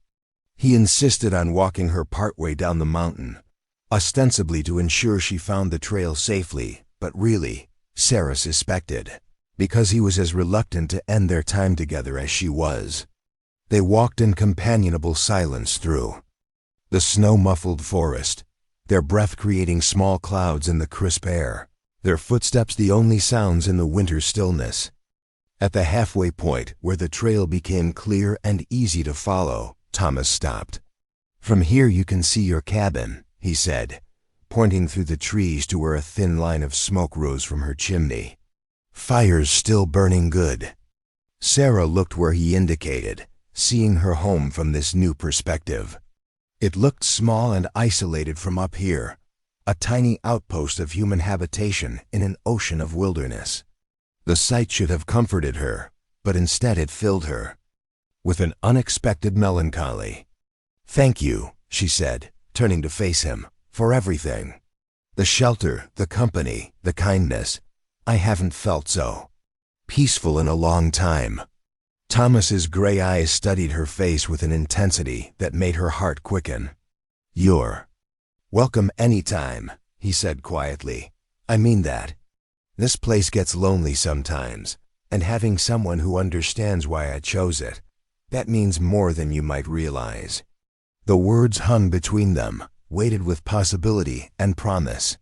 He insisted on walking her partway down the mountain, ostensibly to ensure she found the trail safely, but really, Sarah suspected, because he was as reluctant to end their time together as she was. They walked in companionable silence through the snow-muffled forest, their breath creating small clouds in the crisp air, their footsteps the only sounds in the winter stillness. At the halfway point, where the trail became clear and easy to follow, Thomas stopped. "From here you can see your cabin," he said, pointing through the trees to where a thin line of smoke rose from her chimney. "Fire's still burning good." Sarah looked where he indicated, seeing her home from this new perspective. It looked small and isolated from up here, a tiny outpost of human habitation in an ocean of wilderness. The sight should have comforted her, but instead it filled her with an unexpected melancholy. "Thank you," she said, turning to face him, "for everything. The shelter, the company, the kindness. I haven't felt so peaceful in a long time." Thomas's gray eyes studied her face with an intensity that made her heart quicken. "You're welcome anytime," he said quietly. "I mean that. This place gets lonely sometimes, and having someone who understands why I chose it, that means more than you might realize." The words hung between them, weighted with possibility and promise.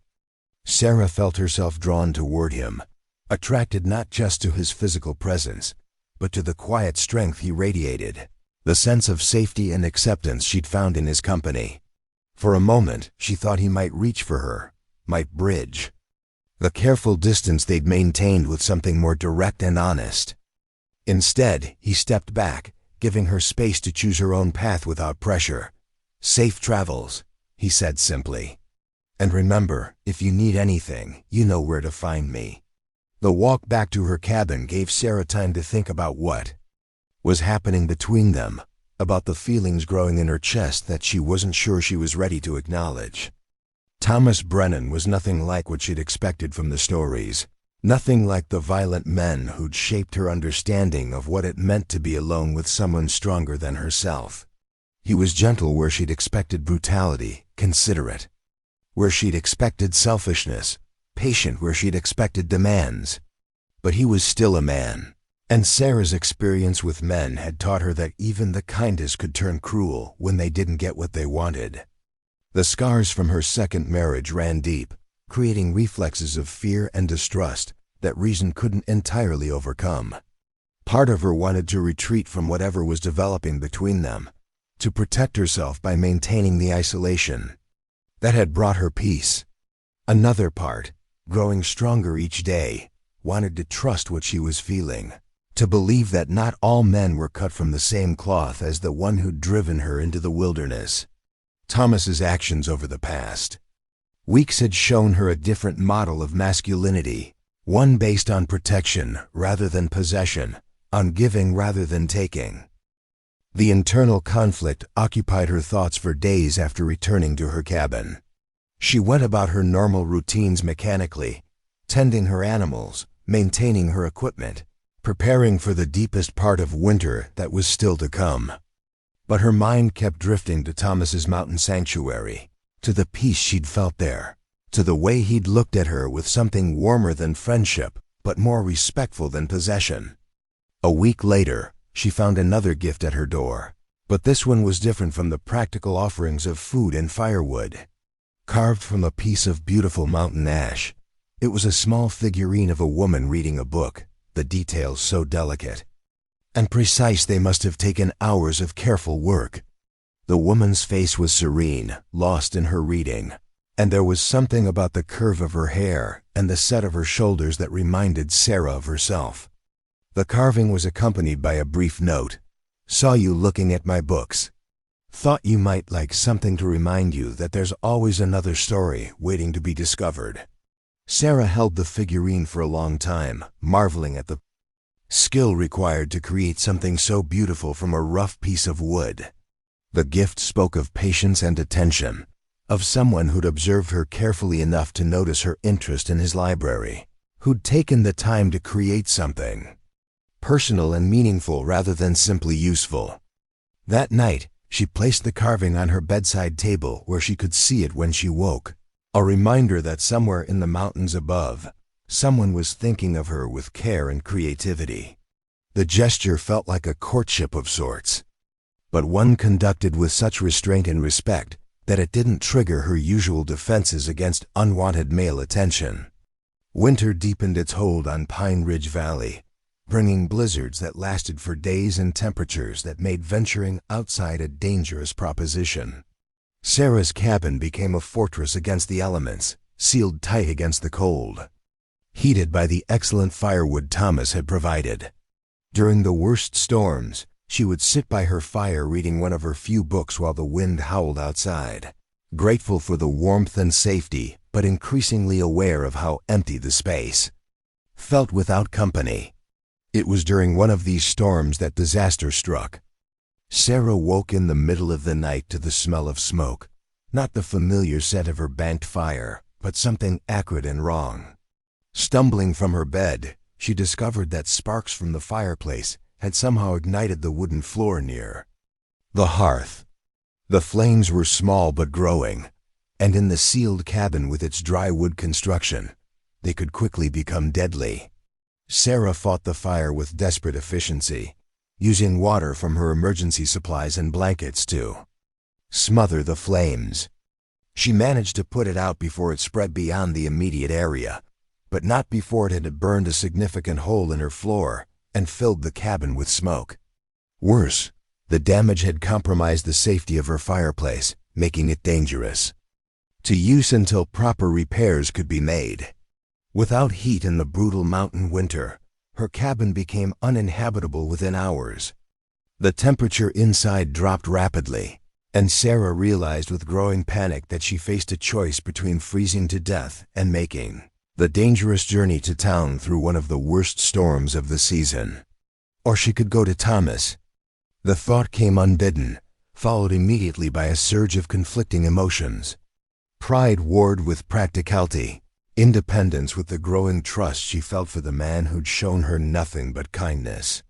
Sarah felt herself drawn toward him, attracted not just to his physical presence, but to the quiet strength he radiated, the sense of safety and acceptance she'd found in his company. For a moment, she thought he might reach for her, might bridge the careful distance they'd maintained with something more direct and honest. Instead, he stepped back, giving her space to choose her own path without pressure. "Safe travels," he said simply. "And remember, if you need anything, you know where to find me." The walk back to her cabin gave Sarah time to think about what was happening between them, about the feelings growing in her chest that she wasn't sure she was ready to acknowledge. Thomas Brennan was nothing like what she'd expected from the stories, nothing like the violent men who'd shaped her understanding of what it meant to be alone with someone stronger than herself. He was gentle where she'd expected brutality, considerate where she'd expected selfishness, patient where she'd expected demands. But he was still a man, and Sarah's experience with men had taught her that even the kindest could turn cruel when they didn't get what they wanted. The scars from her second marriage ran deep, creating reflexes of fear and distrust that reason couldn't entirely overcome. Part of her wanted to retreat from whatever was developing between them, to protect herself by maintaining the isolation that had brought her peace. Another part, growing stronger each day, wanted to trust what she was feeling, to believe that not all men were cut from the same cloth as the one who'd driven her into the wilderness. Thomas's actions over the past weeks had shown her a different model of masculinity, one based on protection rather than possession, on giving rather than taking. The internal conflict occupied her thoughts for days after returning to her cabin. She went about her normal routines mechanically, tending her animals, maintaining her equipment, preparing for the deepest part of winter that was still to come. But her mind kept drifting to Thomas's mountain sanctuary, to the peace she'd felt there, to the way he'd looked at her with something warmer than friendship, but more respectful than possession. A week later, she found another gift at her door, but this one was different from the practical offerings of food and firewood. Carved from a piece of beautiful mountain ash, it was a small figurine of a woman reading a book, the details so delicate and precise they must have taken hours of careful work. The woman's face was serene, lost in her reading, and there was something about the curve of her hair and the set of her shoulders that reminded Sarah of herself. The carving was accompanied by a brief note. "Saw you looking at my books. Thought you might like something to remind you that there's always another story waiting to be discovered." Sarah held the figurine for a long time, marveling at the skill required to create something so beautiful from a rough piece of wood. The gift spoke of patience and attention, of someone who'd observed her carefully enough to notice her interest in his library, who'd taken the time to create something personal and meaningful rather than simply useful. That night, She placed the carving on her bedside table where she could see it when she woke, a reminder that somewhere in the mountains above, someone was thinking of her with care and creativity. The gesture felt like a courtship of sorts, but one conducted with such restraint and respect that it didn't trigger her usual defenses against unwanted male attention. Winter deepened its hold on Pine Ridge Valley, bringing blizzards that lasted for days and temperatures that made venturing outside a dangerous proposition. Sarah's cabin became a fortress against the elements, sealed tight against the cold, heated by the excellent firewood Thomas had provided. During the worst storms, she would sit by her fire reading one of her few books while the wind howled outside, grateful for the warmth and safety, but increasingly aware of how empty the space felt without company. It was during one of these storms that disaster struck. Sarah woke in the middle of the night to the smell of smoke, not the familiar scent of her banked fire, but something acrid and wrong. Stumbling from her bed, she discovered that sparks from the fireplace had somehow ignited the wooden floor near the hearth. The flames were small but growing, and in the sealed cabin with its dry wood construction, they could quickly become deadly. Sarah fought the fire with desperate efficiency, using water from her emergency supplies and blankets to smother the flames. She managed to put it out before it spread beyond the immediate area, but not before it had burned a significant hole in her floor and filled the cabin with smoke. Worse, the damage had compromised the safety of her fireplace, making it dangerous to use until proper repairs could be made. Without heat in the brutal mountain winter, her cabin became uninhabitable within hours. The temperature inside dropped rapidly, and Sarah realized with growing panic that she faced a choice between freezing to death and making the dangerous journey to town through one of the worst storms of the season. Or she could go to Thomas. The thought came unbidden, followed immediately by a surge of conflicting emotions. Pride warred with practicality, independence with the growing trust she felt for the man who'd shown her nothing but kindness.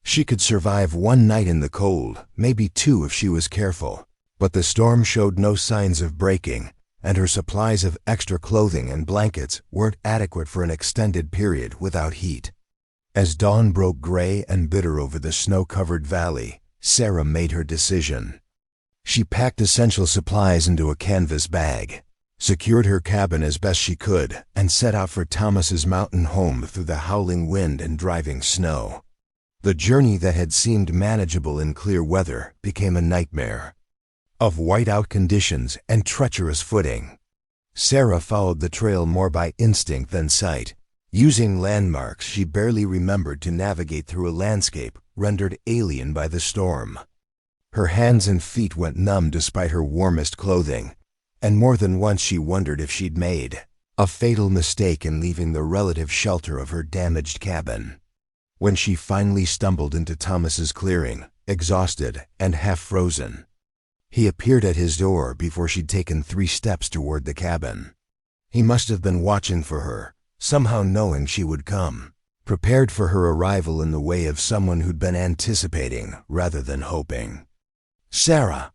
She could survive one night in the cold, maybe two if she was careful, but the storm showed no signs of breaking, and her supplies of extra clothing and blankets weren't adequate for an extended period without heat. As dawn broke gray and bitter over the snow-covered valley, Sarah made her decision. She packed essential supplies into a canvas bag, secured her cabin as best she could, and set out for Thomas's mountain home through the howling wind and driving snow. The journey that had seemed manageable in clear weather became a nightmare of whiteout conditions and treacherous footing. Sarah followed the trail more by instinct than sight, using landmarks she barely remembered to navigate through a landscape rendered alien by the storm. Her hands and feet went numb despite her warmest clothing, and more than once she wondered if she'd made a fatal mistake in leaving the relative shelter of her damaged cabin. When she finally stumbled into Thomas's clearing, exhausted and half-frozen, he appeared at his door before she'd taken 3 steps toward the cabin. He must have been watching for her, somehow knowing she would come, prepared for her arrival in the way of someone who'd been anticipating rather than hoping. "Sarah!"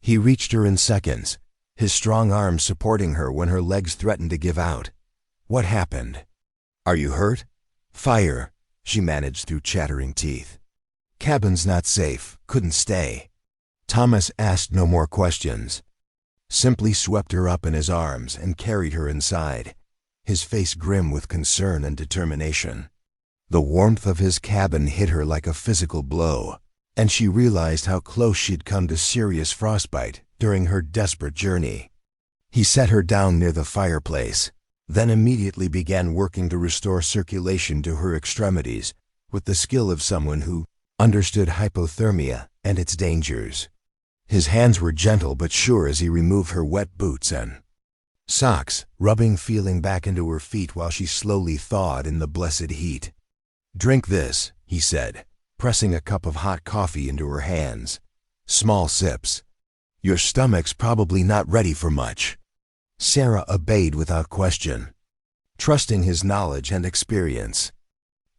He reached her in seconds, his strong arms supporting her when her legs threatened to give out. "What happened? Are you hurt?" "Fire," she managed through chattering teeth. "Cabin's not safe, couldn't stay." Thomas asked no more questions, simply swept her up in his arms and carried her inside, his face grim with concern and determination. The warmth of his cabin hit her like a physical blow, and she realized how close she'd come to serious frostbite during her desperate journey. He set her down near the fireplace, then immediately began working to restore circulation to her extremities with the skill of someone who understood hypothermia and its dangers. His hands were gentle but sure as he removed her wet boots and socks, rubbing feeling back into her feet while she slowly thawed in the blessed heat. "Drink this," he said, pressing a cup of hot coffee into her hands. "Small sips. Your stomach's probably not ready for much." Sarah obeyed without question, trusting his knowledge and experience.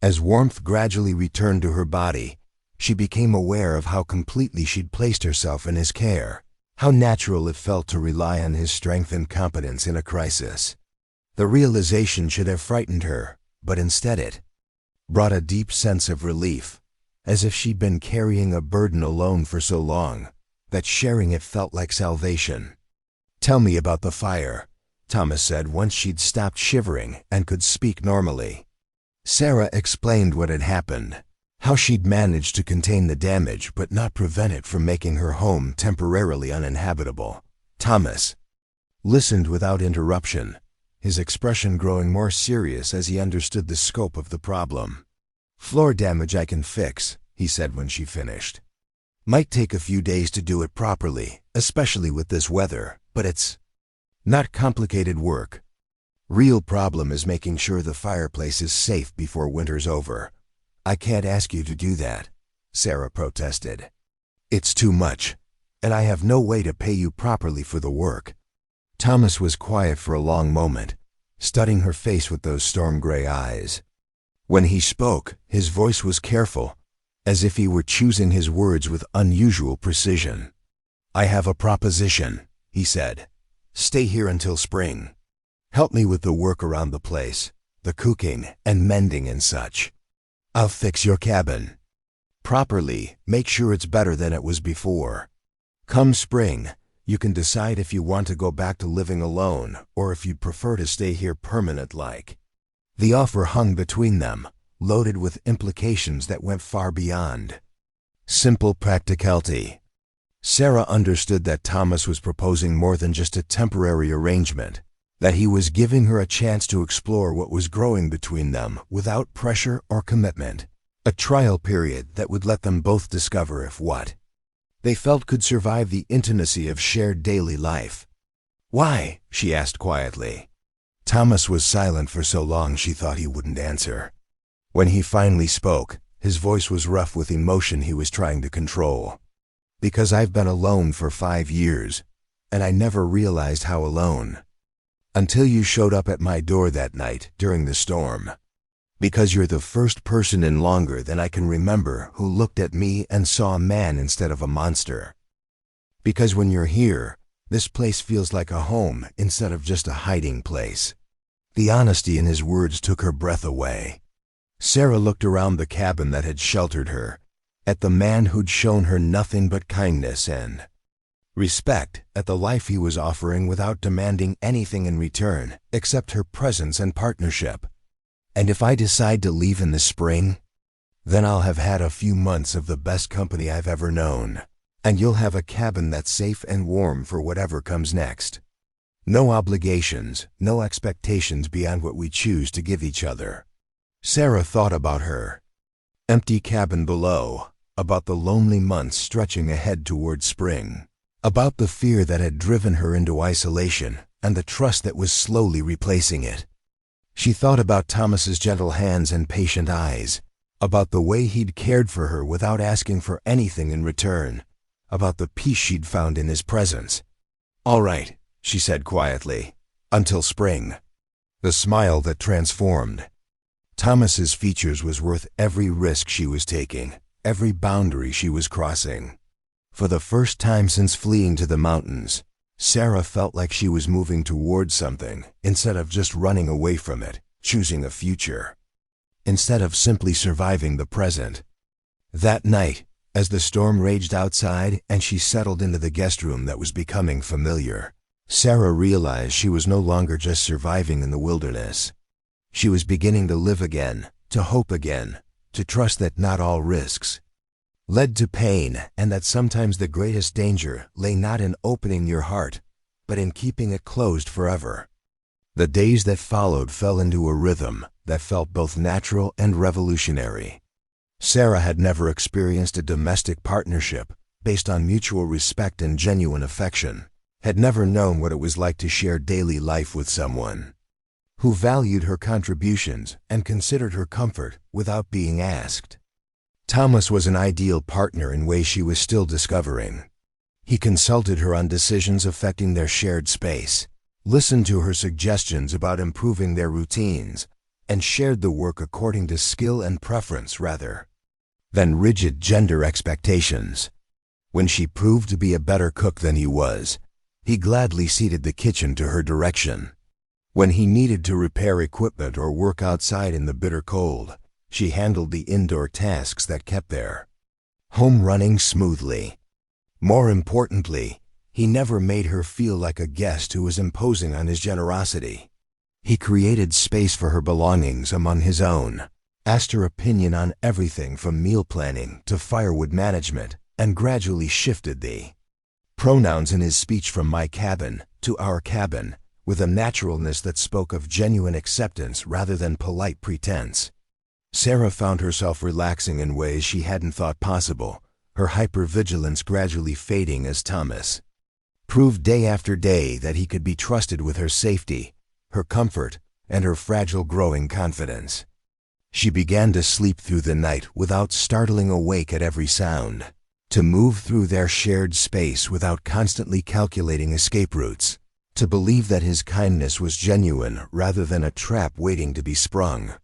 As warmth gradually returned to her body, She became aware of how completely she'd placed herself in his care, how natural it felt to rely on his strength and competence in a crisis. The realization should have frightened her, but instead it brought a deep sense of relief, as if she'd been carrying a burden alone for so long that sharing it felt like salvation. "Tell me about the fire," Thomas said once she'd stopped shivering and could speak normally. Sarah explained what had happened, how she'd managed to contain the damage but not prevent it from making her home temporarily uninhabitable. Thomas listened without interruption, his expression growing more serious as he understood the scope of the problem. "Floor damage I can fix," he said when she finished. "Might take a few days to do it properly, especially with this weather, but it's not complicated work. Real problem is making sure the fireplace is safe before winter's over." "I can't ask you to do that," Sarah protested. "It's too much, and I have no way to pay you properly for the work." Thomas was quiet for a long moment, studying her face with those storm-gray eyes. When he spoke, his voice was careful, as if he were choosing his words with unusual precision. "I have a proposition," he said. "Stay here until spring. Help me with the work around the place, the cooking and mending and such. I'll fix your cabin properly, make sure it's better than it was before. Come spring, you can decide if you want to go back to living alone or if you'd prefer to stay here permanent-like." The offer hung between them, loaded with implications that went far beyond simple practicality. Sarah understood that Thomas was proposing more than just a temporary arrangement, that he was giving her a chance to explore what was growing between them without pressure or commitment, a trial period that would let them both discover if what they felt could survive the intimacy of shared daily life. "Why?" she asked quietly. Thomas was silent for so long she thought he wouldn't answer. When he finally spoke, his voice was rough with emotion he was trying to control. "Because I've been alone for 5 years, and I never realized how alone. Until you showed up at my door that night during the storm. Because you're the first person in longer than I can remember who looked at me and saw a man instead of a monster. Because when you're here, this place feels like a home instead of just a hiding place." The honesty in his words took her breath away. Sarah looked around the cabin that had sheltered her, at the man who'd shown her nothing but kindness and respect, at the life he was offering without demanding anything in return except her presence and partnership. "And if I decide to leave in the spring, then I'll have had a few months of the best company I've ever known, and you'll have a cabin that's safe and warm for whatever comes next. No obligations, no expectations beyond what we choose to give each other." Sarah thought about her empty cabin below, about the lonely months stretching ahead toward spring, about the fear that had driven her into isolation and the trust that was slowly replacing it. She thought about Thomas's gentle hands and patient eyes, about the way he'd cared for her without asking for anything in return, about the peace she'd found in his presence. "All right," she said quietly, "until spring." The smile that transformed Thomas's features was worth every risk she was taking, every boundary she was crossing. For the first time since fleeing to the mountains, Sarah felt like she was moving towards something instead of just running away from it, choosing a future, instead of simply surviving the present. That night, as the storm raged outside and she settled into the guest room that was becoming familiar, Sarah realized she was no longer just surviving in the wilderness. She was beginning to live again, to hope again, to trust that not all risks led to pain, and that sometimes the greatest danger lay not in opening your heart, but in keeping it closed forever. The days that followed fell into a rhythm that felt both natural and revolutionary. Sarah had never experienced a domestic partnership based on mutual respect and genuine affection, had never known what it was like to share daily life with someone who valued her contributions and considered her comfort without being asked. Thomas was an ideal partner in ways she was still discovering. He consulted her on decisions affecting their shared space, listened to her suggestions about improving their routines, and shared the work according to skill and preference rather than rigid gender expectations. When she proved to be a better cook than he was, he gladly ceded the kitchen to her direction. When he needed to repair equipment or work outside in the bitter cold, she handled the indoor tasks that kept their home running smoothly. More importantly, he never made her feel like a guest who was imposing on his generosity. He created space for her belongings among his own, asked her opinion on everything from meal planning to firewood management, and gradually shifted the pronouns in his speech from my cabin to our cabin with a naturalness that spoke of genuine acceptance rather than polite pretense. Sarah found herself relaxing in ways she hadn't thought possible, her hypervigilance gradually fading as Thomas proved day after day that he could be trusted with her safety, her comfort, and her fragile growing confidence. She began to sleep through the night without startling awake at every sound, to move through their shared space without constantly calculating escape routes, to believe that his kindness was genuine rather than a trap waiting to be sprung.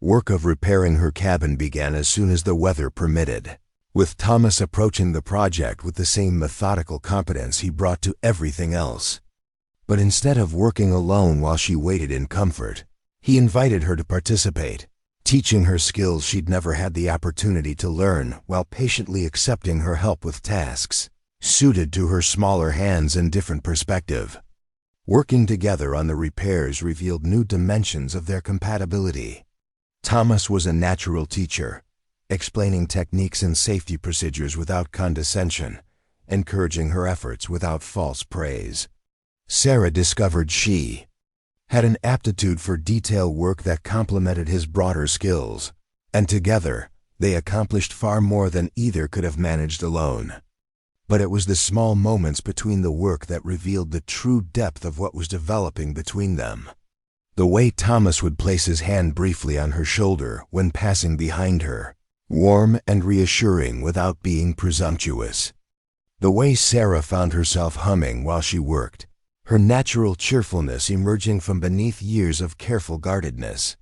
Work of repairing her cabin began as soon as the weather permitted, with Thomas approaching the project with the same methodical competence he brought to everything else. But instead of working alone while she waited in comfort, he invited her to participate, teaching her skills she'd never had the opportunity to learn while patiently accepting her help with tasks suited to her smaller hands and different perspective. Working together on the repairs revealed new dimensions of their compatibility. Thomas was a natural teacher, explaining techniques and safety procedures without condescension, encouraging her efforts without false praise. Sarah discovered she had an aptitude for detail work that complemented his broader skills, and together they accomplished far more than either could have managed alone. But it was the small moments between the work that revealed the true depth of what was developing between them. The way Thomas would place his hand briefly on her shoulder when passing behind her, warm and reassuring without being presumptuous. The way Sarah found herself humming while she worked, her natural cheerfulness emerging from beneath years of careful guardedness.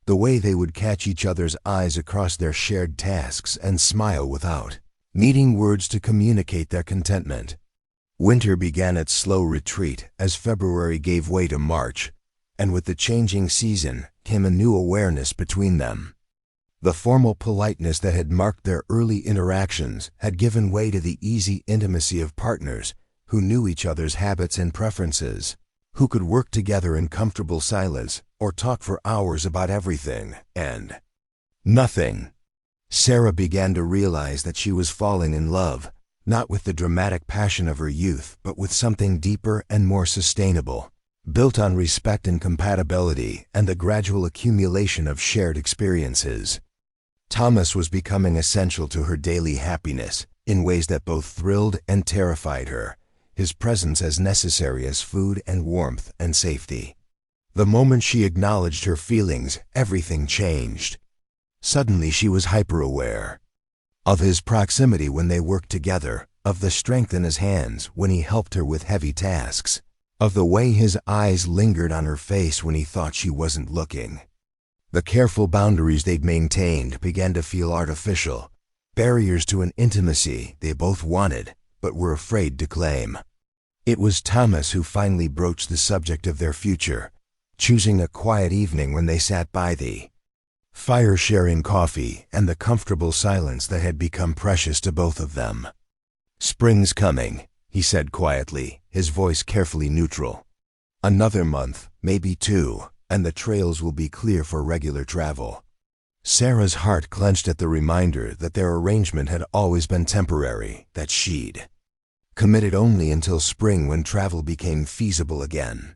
The way they would catch each other's eyes across their shared tasks and smile without needing words to communicate their contentment. Winter began its slow retreat as February gave way to March, and with the changing season came a new awareness between them. The formal politeness that had marked their early interactions had given way to the easy intimacy of partners who knew each other's habits and preferences, who could work together in comfortable silence or talk for hours about everything and nothing. Sarah began to realize that she was falling in love, not with the dramatic passion of her youth, but with something deeper and more sustainable, built on respect and compatibility and the gradual accumulation of shared experiences. Thomas was becoming essential to her daily happiness in ways that both thrilled and terrified her, his presence as necessary as food and warmth and safety. The moment she acknowledged her feelings, everything changed. Suddenly she was hyper-aware of his proximity when they worked together, of the strength in his hands when he helped her with heavy tasks, of the way his eyes lingered on her face when he thought she wasn't looking. The careful boundaries they'd maintained began to feel artificial, barriers to an intimacy they both wanted but were afraid to claim. It was Thomas who finally broached the subject of their future, choosing a quiet evening when they sat by the fire sharing coffee and the comfortable silence that had become precious to both of them. "Spring's coming," he said quietly, his voice carefully neutral. "Another month, maybe two, and the trails will be clear for regular travel." Sarah's heart clenched at the reminder that their arrangement had always been temporary, that she'd committed only until spring when travel became feasible again.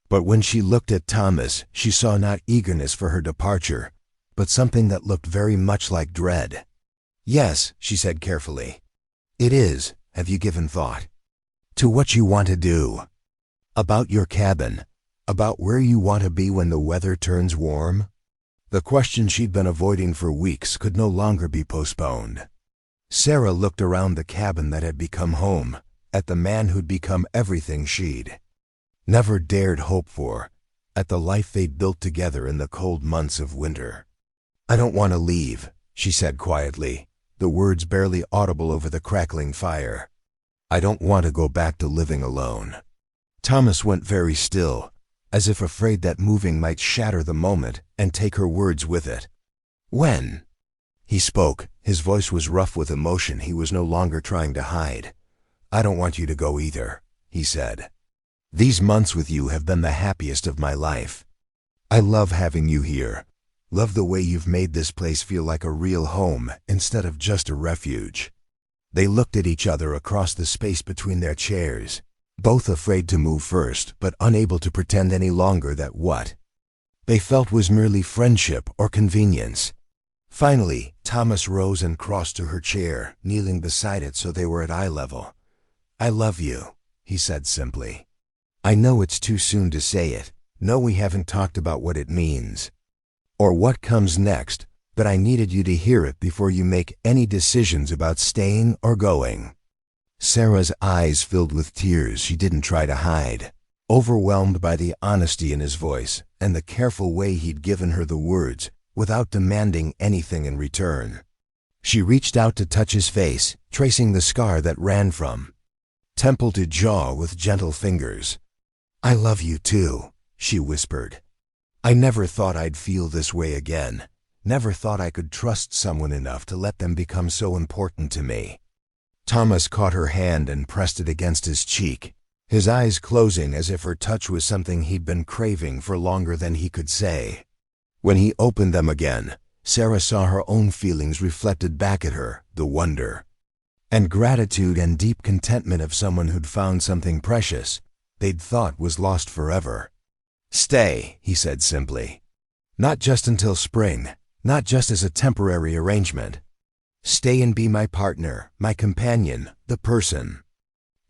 But when she looked at Thomas, she saw not eagerness for her departure, but something that looked very much like dread. "Yes," she said carefully. "It is. Have you given thought to what you want to do? About your cabin? About where you want to be when the weather turns warm?" The question she'd been avoiding for weeks could no longer be postponed. Sarah looked around the cabin that had become home, at the man who'd become everything she'd never dared hope for, at the life they'd built together in the cold months of winter. "I don't want to leave," she said quietly, the words barely audible over the crackling fire. "I don't want to go back to living alone." Thomas went very still, as if afraid that moving might shatter the moment and take her words with it. "When?" He spoke. His voice was rough with emotion he was no longer trying to hide. "I don't want you to go either," he said. "These months with you have been the happiest of my life. I love having you here. Love the way you've made this place feel like a real home instead of just a refuge." They looked at each other across the space between their chairs, both afraid to move first, but unable to pretend any longer that what they felt was merely friendship or convenience. Finally, Thomas rose and crossed to her chair, kneeling beside it so they were at eye level. "I love you," he said simply. "I know it's too soon to say it. No, we haven't talked about what it means or what comes next, but I needed you to hear it before you make any decisions about staying or going." Sarah's eyes filled with tears she didn't try to hide, overwhelmed by the honesty in his voice and the careful way he'd given her the words without demanding anything in return. She reached out to touch his face, tracing the scar that ran from temple to jaw with gentle fingers. "I love you too," she whispered. "I never thought I'd feel this way again. Never thought I could trust someone enough to let them become so important to me." Thomas caught her hand and pressed it against his cheek, his eyes closing as if her touch was something he'd been craving for longer than he could say. When he opened them again, Sarah saw her own feelings reflected back at her, the wonder and gratitude and deep contentment of someone who'd found something precious they'd thought was lost forever. "Stay," he said simply. "Not just until spring, not just as a temporary arrangement. Stay and be my partner, my companion, the person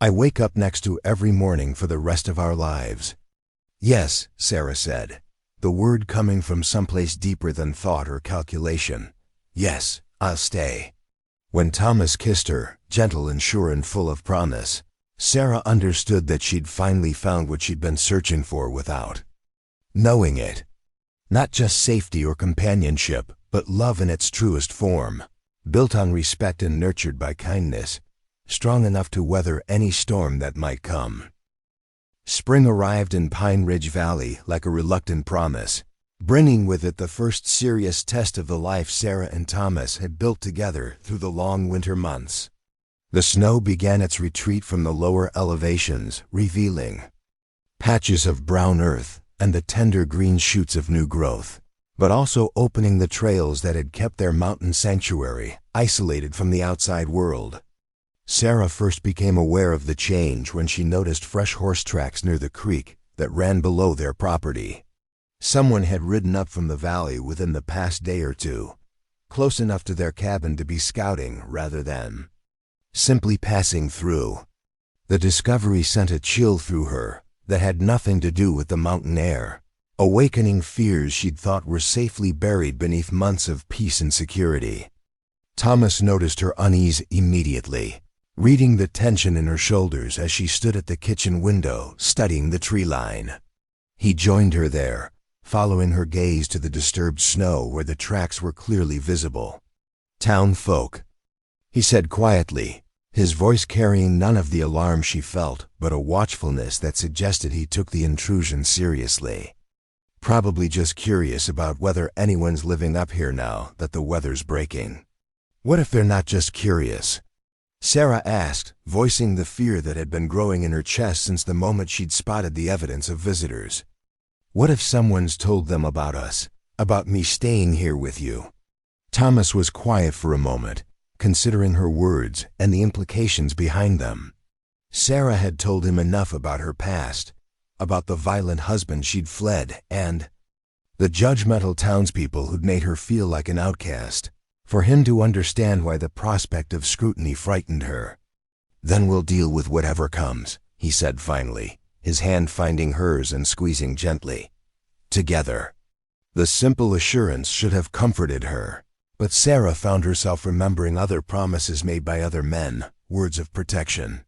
I wake up next to every morning for the rest of our lives." "Yes," Sarah said, the word coming from someplace deeper than thought or calculation. "Yes, I'll stay." When Thomas kissed her, gentle and sure and full of promise, Sarah understood that she'd finally found what she'd been searching for without knowing it. Not just safety or companionship, but love in its truest form, built on respect and nurtured by kindness, strong enough to weather any storm that might come. Spring arrived in Pine Ridge Valley like a reluctant promise, bringing with it the first serious test of the life Sarah and Thomas had built together through the long winter months. The snow began its retreat from the lower elevations, revealing patches of brown earth and the tender green shoots of new growth, but also opening the trails that had kept their mountain sanctuary isolated from the outside world. Sarah first became aware of the change when she noticed fresh horse tracks near the creek that ran below their property. Someone had ridden up from the valley within the past day or two, close enough to their cabin to be scouting rather than simply passing through. The discovery sent a chill through her that had nothing to do with the mountain air, awakening fears she'd thought were safely buried beneath months of peace and security. Thomas noticed her unease immediately, reading the tension in her shoulders as she stood at the kitchen window studying the tree line. He joined her there, following her gaze to the disturbed snow where the tracks were clearly visible. "Town folk," he said quietly, his voice carrying none of the alarm she felt, but a watchfulness that suggested he took the intrusion seriously. "Probably just curious about whether anyone's living up here now that the weather's breaking." "What if they're not just curious?" Sarah asked, voicing the fear that had been growing in her chest since the moment she'd spotted the evidence of visitors. "What if someone's told them about us, about me staying here with you?" Thomas was quiet for a moment, considering her words and the implications behind them. Sarah had told him enough about her past, about the violent husband she'd fled and the judgmental townspeople who'd made her feel like an outcast, for him to understand why the prospect of scrutiny frightened her. "Then we'll deal with whatever comes," he said finally, his hand finding hers and squeezing gently. "Together." The simple assurance should have comforted her, but Sarah found herself remembering other promises made by other men, words of protection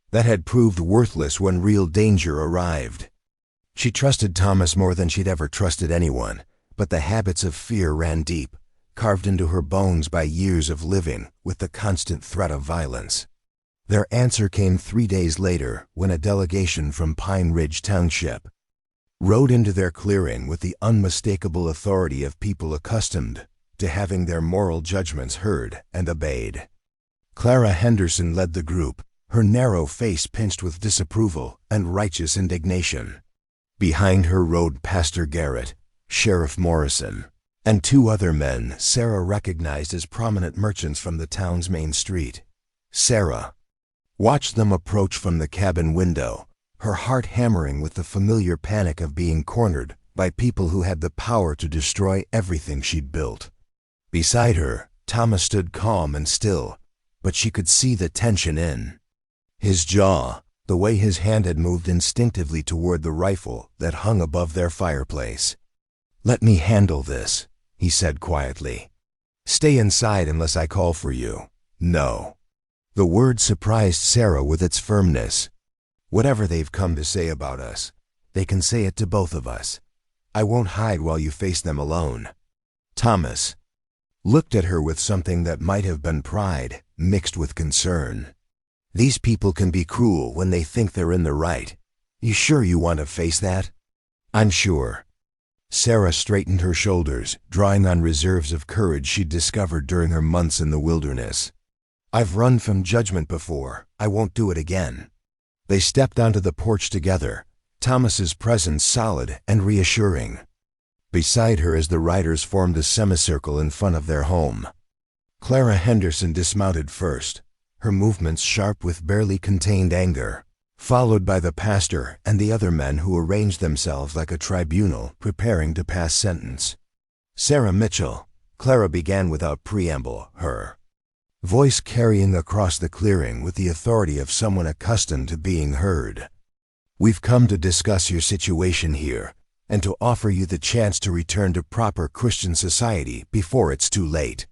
that had proved worthless when real danger arrived. She trusted Thomas more than she'd ever trusted anyone, but the habits of fear ran deep, carved into her bones by years of living with the constant threat of violence. Their answer came 3 days later when a delegation from Pine Ridge Township rode into their clearing with the unmistakable authority of people accustomed to having their moral judgments heard and obeyed. Clara Henderson led the group, her narrow face pinched with disapproval and righteous indignation. Behind her rode Pastor Garrett, Sheriff Morrison, and 2 other men Sarah recognized as prominent merchants from the town's main street. Sarah watched them approach from the cabin window, her heart hammering with the familiar panic of being cornered by people who had the power to destroy everything she'd built. Beside her, Thomas stood calm and still, but she could see the tension in his jaw, the way his hand had moved instinctively toward the rifle that hung above their fireplace. "Let me handle this," he said quietly. "Stay inside unless I call for you." "No." The word surprised Sarah with its firmness. "Whatever they've come to say about us, they can say it to both of us. I won't hide while you face them alone." Thomas looked at her with something that might have been pride mixed with concern. "These people can be cruel when they think they're in the right. You sure you want to face that?" "I'm sure." Sarah straightened her shoulders, drawing on reserves of courage she'd discovered during her months in the wilderness. "I've run from judgment before. I won't do it again." They stepped onto the porch together, Thomas's presence solid and reassuring. Beside her as the riders formed a semicircle in front of their home. Clara Henderson dismounted first, her movements sharp with barely contained anger, followed by the pastor and the other men who arranged themselves like a tribunal preparing to pass sentence. "Sarah Mitchell," Clara began without preamble, her voice carrying across the clearing with the authority of someone accustomed to being heard. "We've come to discuss your situation here and to offer you the chance to return to proper Christian society before it's too late."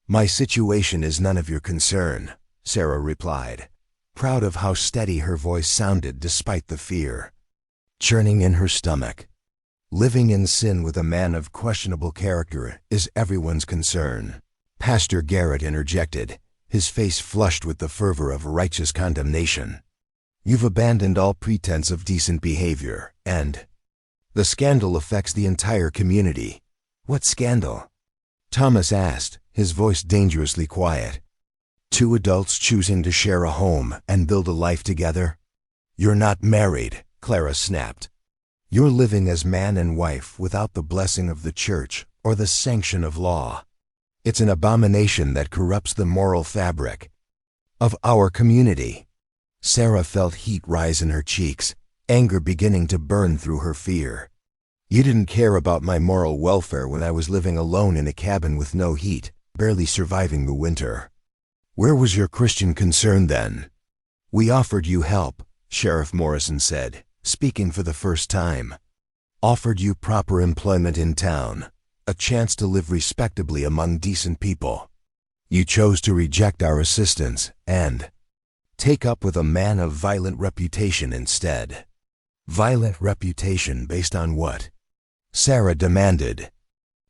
"My situation is none of your concern," Sarah replied, proud of how steady her voice sounded despite the fear churning in her stomach. "Living in sin with a man of questionable character is everyone's concern," Pastor Garrett interjected, his face flushed with the fervor of righteous condemnation. "You've abandoned all pretense of decent behavior, and the scandal affects the entire community." "What scandal?" Thomas asked, his voice dangerously quiet. "2 adults choosing to share a home and build a life together." "You're not married," Clara snapped. "You're living as man and wife without the blessing of the church or the sanction of law. It's an abomination that corrupts the moral fabric of our community." Sarah felt heat rise in her cheeks, anger beginning to burn through her fear. "You didn't care about my moral welfare when I was living alone in a cabin with no heat, barely surviving the winter. Where was your Christian concern then?" "We offered you help," Sheriff Morrison said, speaking for the first time. "Offered you proper employment in town, a chance to live respectably among decent people. You chose to reject our assistance and take up with a man of violent reputation instead." "Violent reputation based on what?" Sarah demanded.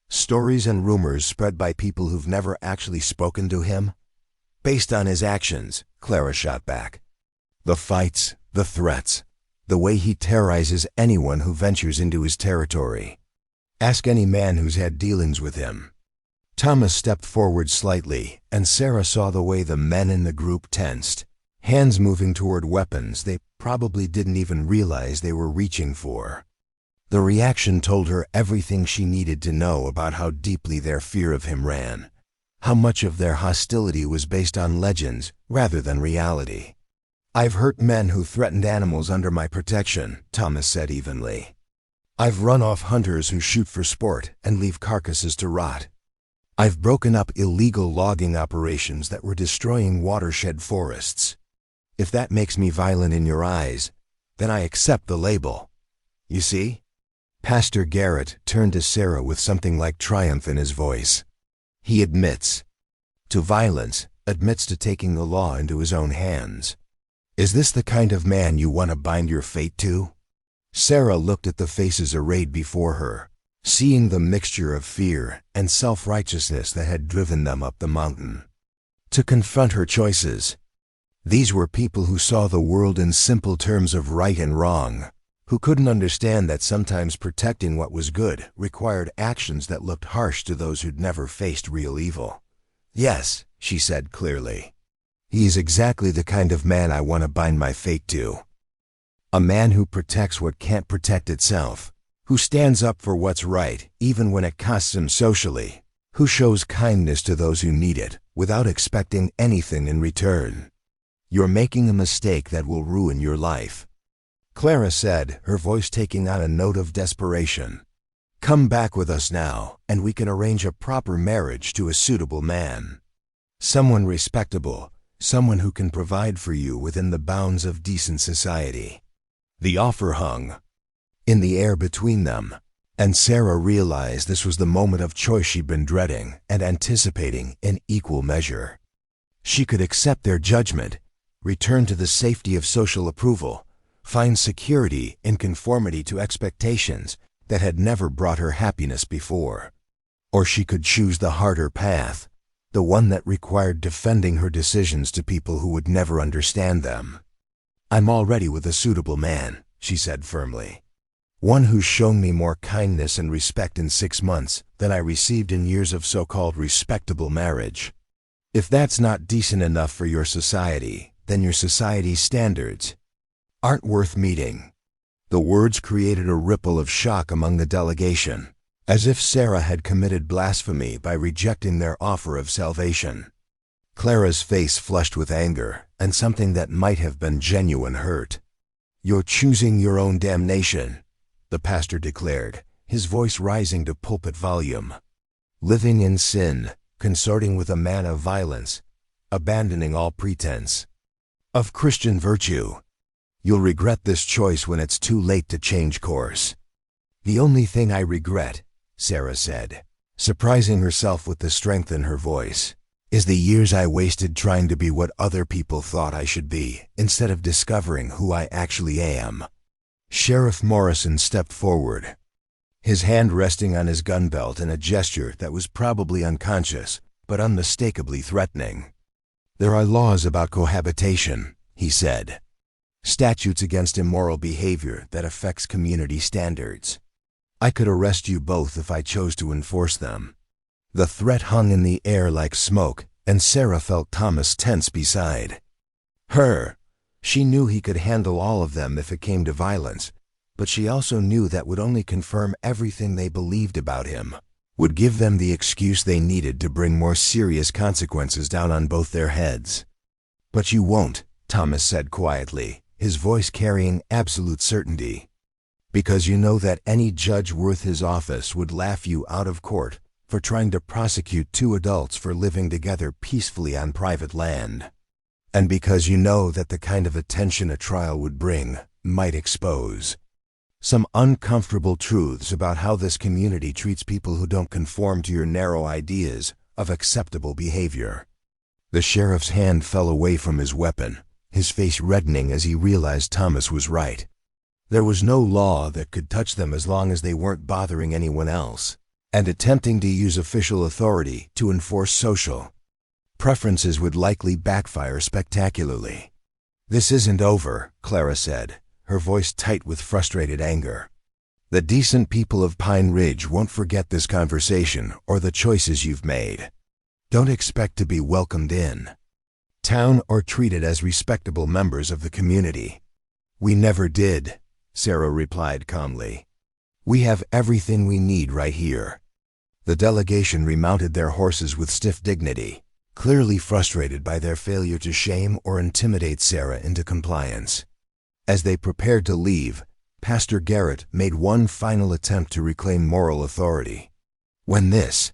"Stories and rumors spread by people who've never actually spoken to him?" "Based on his actions," Clara shot back. "The fights, the threats, the way he terrorizes anyone who ventures into his territory. Ask any man who's had dealings with him." Thomas stepped forward slightly, and Sarah saw the way the men in the group tensed, hands moving toward weapons they probably didn't even realize they were reaching for. The reaction told her everything she needed to know about how deeply their fear of him ran, how much of their hostility was based on legends rather than reality. "I've hurt men who threatened animals under my protection," Thomas said evenly. "I've run off hunters who shoot for sport and leave carcasses to rot. I've broken up illegal logging operations that were destroying watershed forests. If that makes me violent in your eyes, then I accept the label. You see?" Pastor Garrett turned to Sarah with something like triumph in his voice. "He admits to violence, admits to taking the law into his own hands. Is this the kind of man you want to bind your fate to?" Sarah looked at the faces arrayed before her, seeing the mixture of fear and self-righteousness that had driven them up the mountain to confront her choices. These were people who saw the world in simple terms of right and wrong, who couldn't understand that sometimes protecting what was good required actions that looked harsh to those who'd never faced real evil. "Yes," she said clearly. "He is exactly the kind of man I want to bind my fate to. A man who protects what can't protect itself, who stands up for what's right even when it costs him socially, who shows kindness to those who need it without expecting anything in return. You're making a mistake that will ruin your life," Clara said, her voice taking on a note of desperation. "Come back with us now, and we can arrange a proper marriage to a suitable man. Someone respectable, someone who can provide for you within the bounds of decent society." The offer hung in the air between them, and Sarah realized this was the moment of choice she'd been dreading and anticipating in equal measure. She could accept their judgment, return to the safety of social approval, find security in conformity to expectations that had never brought her happiness before. Or she could choose the harder path, the one that required defending her decisions to people who would never understand them. "I'm already with a suitable man," she said firmly. "One who's shown me more kindness and respect in 6 months than I received in years of so-called respectable marriage. If that's not decent enough for your society, then your society's standards aren't worth meeting." The words created a ripple of shock among the delegation, as if Sarah had committed blasphemy by rejecting their offer of salvation. Clara's face flushed with anger and something that might have been genuine hurt. "You're choosing your own damnation," the pastor declared, his voice rising to pulpit volume. "Living in sin, consorting with a man of violence, abandoning all pretense of Christian virtue. You'll regret this choice when it's too late to change course." "The only thing I regret," Sarah said, surprising herself with the strength in her voice, "is the years I wasted trying to be what other people thought I should be instead of discovering who I actually am." Sheriff Morrison stepped forward, his hand resting on his gun belt in a gesture that was probably unconscious but unmistakably threatening. "There are laws about cohabitation," he said. "Statutes against immoral behavior that affects community standards. I could arrest you both if I chose to enforce them." The threat hung in the air like smoke, and Sarah felt Thomas tense beside her. She knew he could handle all of them if it came to violence, but she also knew that would only confirm everything they believed about him, would give them the excuse they needed to bring more serious consequences down on both their heads. "But you won't," Thomas said quietly, his voice carrying absolute certainty. "Because you know that any judge worth his office would laugh you out of court for trying to prosecute 2 adults for living together peacefully on private land. And because you know that the kind of attention a trial would bring might expose some uncomfortable truths about how this community treats people who don't conform to your narrow ideas of acceptable behavior." The sheriff's hand fell away from his weapon, his face reddening as he realized Thomas was right. There was no law that could touch them as long as they weren't bothering anyone else, and attempting to use official authority to enforce social preferences would likely backfire spectacularly. "This isn't over," Clara said, her voice tight with frustrated anger. "The decent people of Pine Ridge won't forget this conversation or the choices you've made. Don't expect to be welcomed in town or treated as respectable members of the community." "We never did," Sarah replied calmly. "We have everything we need right here." The delegation remounted their horses with stiff dignity, clearly frustrated by their failure to shame or intimidate Sarah into compliance. As they prepared to leave, Pastor Garrett made one final attempt to reclaim moral authority. "When this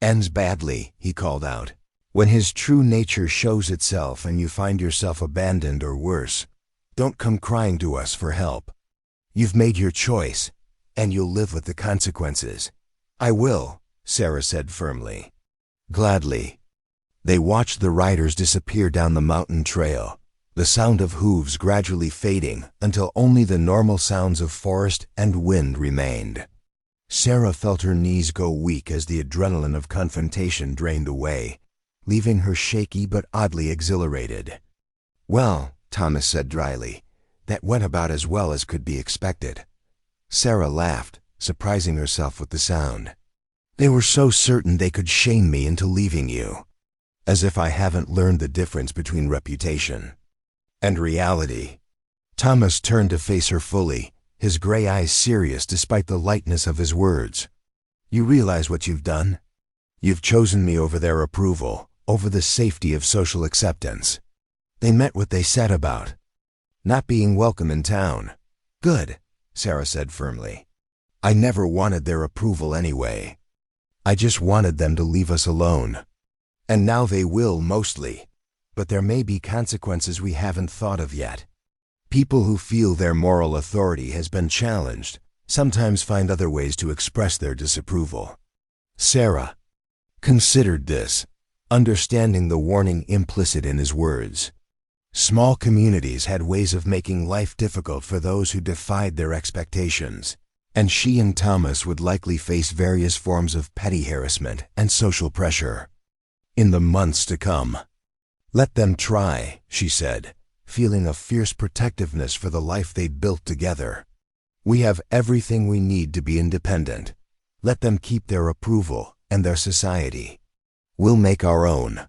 ends badly," he called out, "when his true nature shows itself and you find yourself abandoned or worse, don't come crying to us for help. You've made your choice, and you'll live with the consequences." "I will," Sarah said firmly. "Gladly." They watched the riders disappear down the mountain trail, the sound of hooves gradually fading until only the normal sounds of forest and wind remained. Sarah felt her knees go weak as the adrenaline of confrontation drained away, leaving her shaky but oddly exhilarated. "Well," Thomas said dryly, "that went about as well as could be expected." Sarah laughed, surprising herself with the sound. "They were so certain they could shame me into leaving you. As if I haven't learned the difference between reputation and reality." Thomas turned to face her fully, his gray eyes serious despite the lightness of his words. "You realize what you've done? You've chosen me over their approval, over the safety of social acceptance. They meant what they said about not being welcome in town." "Good," Sarah said firmly. "I never wanted their approval anyway. I just wanted them to leave us alone. And now they will, mostly. But there may be consequences we haven't thought of yet. People who feel their moral authority has been challenged sometimes find other ways to express their disapproval." Sarah considered this, understanding the warning implicit in his words. Small communities had ways of making life difficult for those who defied their expectations, and she and Thomas would likely face various forms of petty harassment and social pressure in the months to come. "Let them try," she said, feeling a fierce protectiveness for the life they'd built together. "We have everything we need to be independent. Let them keep their approval and their society. We'll make our own."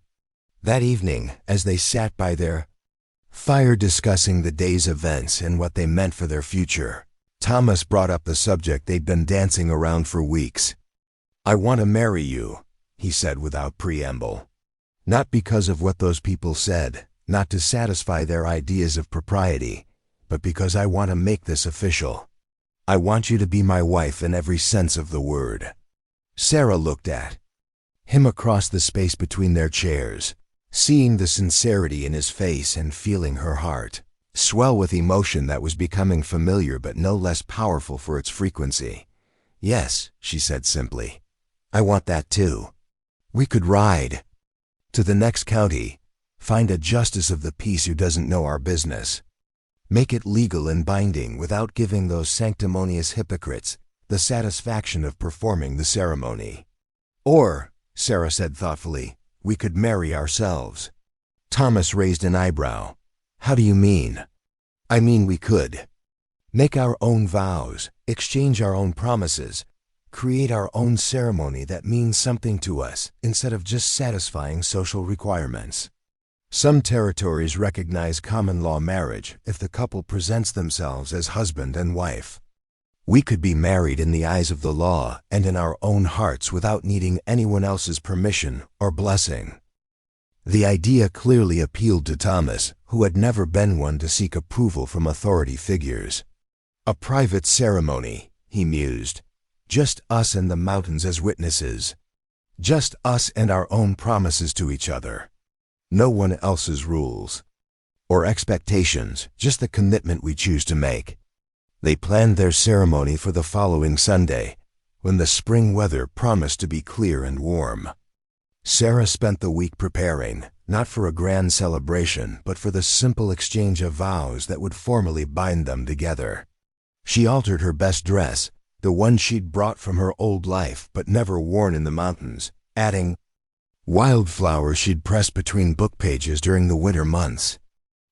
That evening, as they sat by their fire discussing the day's events and what they meant for their future, Thomas brought up the subject they'd been dancing around for weeks. "I want to marry you," he said without preamble. "Not because of what those people said, not to satisfy their ideas of propriety, but because I want to make this official. I want you to be my wife in every sense of the word." Sarah looked at him across the space between their chairs, seeing the sincerity in his face and feeling her heart swell with emotion that was becoming familiar but no less powerful for its frequency. "Yes," she said simply. "I want that too. We could ride to the next county, find a justice of the peace who doesn't know our business. Make it legal and binding without giving those sanctimonious hypocrites the satisfaction of performing the ceremony. Or," Sarah said thoughtfully, "we could marry ourselves." Thomas raised an eyebrow. "How do you mean?" "I mean we could make our own vows, exchange our own promises, create our own ceremony that means something to us instead of just satisfying social requirements. Some territories recognize common law marriage if the couple presents themselves as husband and wife. We could be married in the eyes of the law and in our own hearts without needing anyone else's permission or blessing." The idea clearly appealed to Thomas, who had never been one to seek approval from authority figures. "A private ceremony," he mused. "Just us and the mountains as witnesses. Just us and our own promises to each other. No one else's rules or expectations, just the commitment we choose to make." They planned their ceremony for the following Sunday, when the spring weather promised to be clear and warm. Sarah spent the week preparing, not for a grand celebration, but for the simple exchange of vows that would formally bind them together. She altered her best dress, the one she'd brought from her old life but never worn in the mountains, adding wildflowers she'd pressed between book pages during the winter months.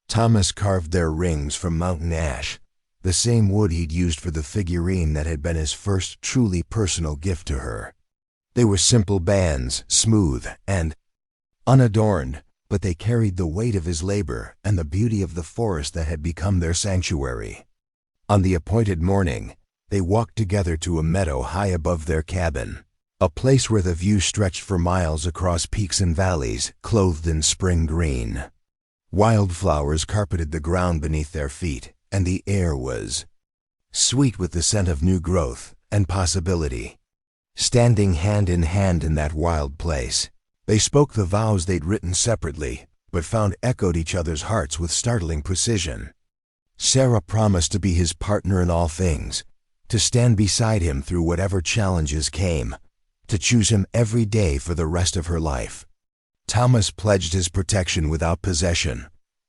Thomas carved their rings from mountain ash, the same wood he'd used for the figurine that had been his first truly personal gift to her. They were simple bands, smooth and unadorned, but they carried the weight of his labor and the beauty of the forest that had become their sanctuary. On the appointed morning, they walked together to a meadow high above their cabin, a place where the view stretched for miles across peaks and valleys clothed in spring green. Wildflowers carpeted the ground beneath their feet, and the air was sweet with the scent of new growth and possibility. Standing hand in hand in that wild place, they spoke the vows they'd written separately, but found echoed each other's hearts with startling precision. Sarah promised to be his partner in all things, to stand beside him through whatever challenges came, to choose him every day for the rest of her life. Thomas pledged his protection without possession,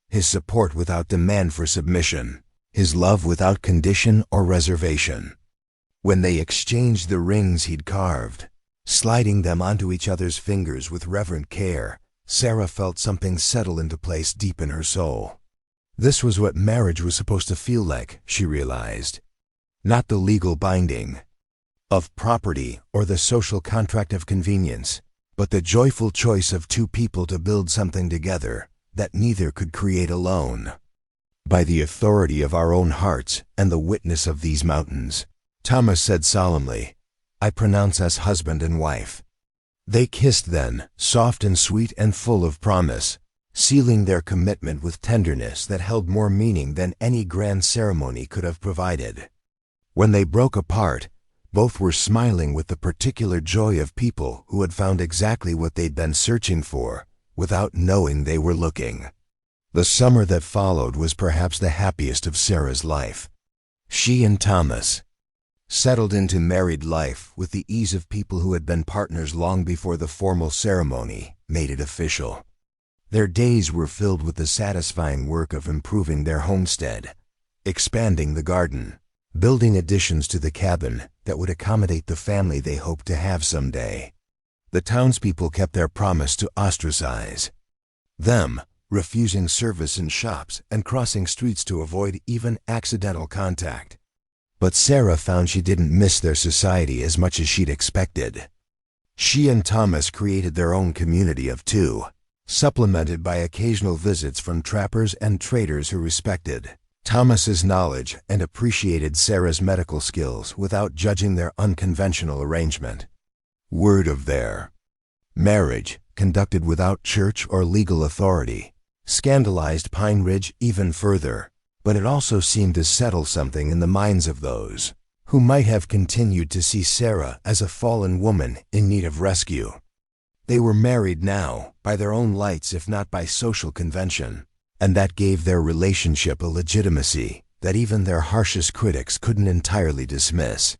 his support without demand for submission, his love without condition or reservation. When they exchanged the rings he'd carved, sliding them onto each other's fingers with reverent care, Sarah felt something settle into place deep in her soul. This was what marriage was supposed to feel like, she realized. Not the legal binding of property or the social contract of convenience, but the joyful choice of two people to build something together that neither could create alone. By the authority of our own hearts and the witness of these mountains, Thomas said solemnly, I pronounce us husband and wife. They kissed then, soft and sweet and full of promise, sealing their commitment with tenderness that held more meaning than any grand ceremony could have provided. When they broke apart, both were smiling with the particular joy of people who had found exactly what they'd been searching for, without knowing they were looking. The summer that followed was perhaps the happiest of Sarah's life. She and Thomas settled into married life with the ease of people who had been partners long before the formal ceremony made it official. Their days were filled with the satisfying work of improving their homestead, expanding the garden, building additions to the cabin that would accommodate the family they hoped to have someday. The townspeople kept their promise to ostracize them, refusing service in shops and crossing streets to avoid even accidental contact. But Sarah found she didn't miss their society as much as she'd expected. She and Thomas created their own community of two, supplemented by occasional visits from trappers and traders who respected Thomas's knowledge and appreciated Sarah's medical skills without judging their unconventional arrangement. Word of their marriage, conducted without church or legal authority, scandalized Pine Ridge even further, but it also seemed to settle something in the minds of those who might have continued to see Sarah as a fallen woman in need of rescue. They were married now, by their own lights if not by social convention, and that gave their relationship a legitimacy that even their harshest critics couldn't entirely dismiss.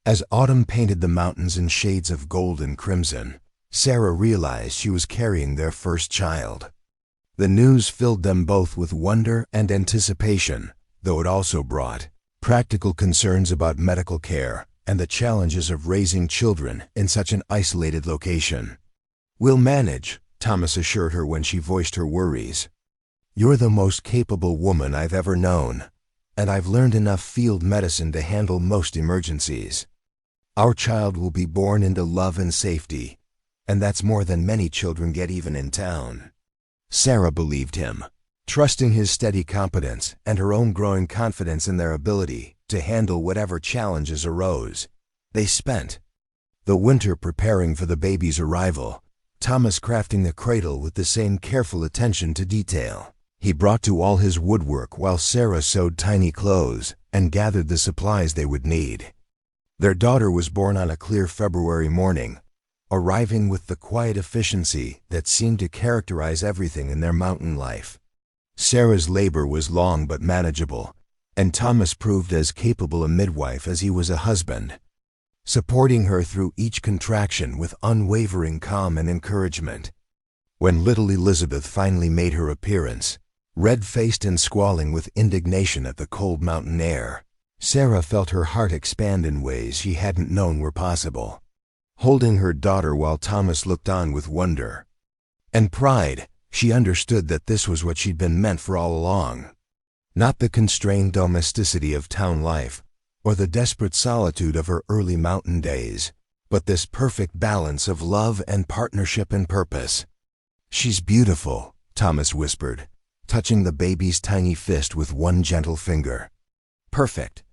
As autumn painted the mountains in shades of gold and crimson, Sarah realized she was carrying their first child. The news filled them both with wonder and anticipation, though it also brought practical concerns about medical care and the challenges of raising children in such an isolated location. We'll manage, Thomas assured her when she voiced her worries. You're the most capable woman I've ever known, and I've learned enough field medicine to handle most emergencies. Our child will be born into love and safety, and that's more than many children get even in town. Sarah believed him, trusting his steady competence and her own growing confidence in their ability to handle whatever challenges arose. They spent the winter preparing for the baby's arrival, Thomas crafting the cradle with the same careful attention to detail he brought to all his woodwork while Sarah sewed tiny clothes and gathered the supplies they would need. Their daughter was born on a clear February morning, arriving with the quiet efficiency that seemed to characterize everything in their mountain life. Sarah's labor was long but manageable, and Thomas proved as capable a midwife as he was a husband, supporting her through each contraction with unwavering calm and encouragement. When little Elizabeth finally made her appearance, red-faced and squalling with indignation at the cold mountain air, Sarah felt her heart expand in ways she hadn't known were possible. Holding her daughter while Thomas looked on with wonder and pride, she understood that this was what she'd been meant for all along. Not the constrained domesticity of town life, or the desperate solitude of her early mountain days, but this perfect balance of love and partnership and purpose. She's beautiful, Thomas whispered, touching the baby's tiny fist with one gentle finger. Perfect.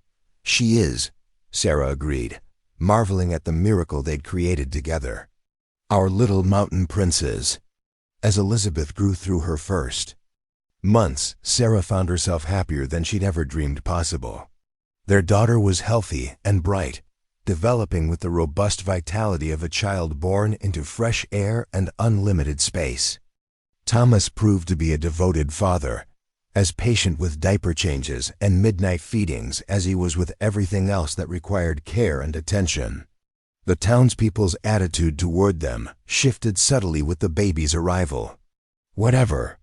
She is, Sarah agreed, marveling at the miracle they'd created together. Our little mountain princess. As Elizabeth grew through her first months, Sarah found herself happier than she'd ever dreamed possible. Their daughter was healthy and bright, developing with the robust vitality of a child born into fresh air and unlimited space. Thomas proved to be a devoted father, as patient with diaper changes and midnight feedings as he was with everything else that required care and attention. The townspeople's attitude toward them shifted subtly with the baby's arrival. Whatever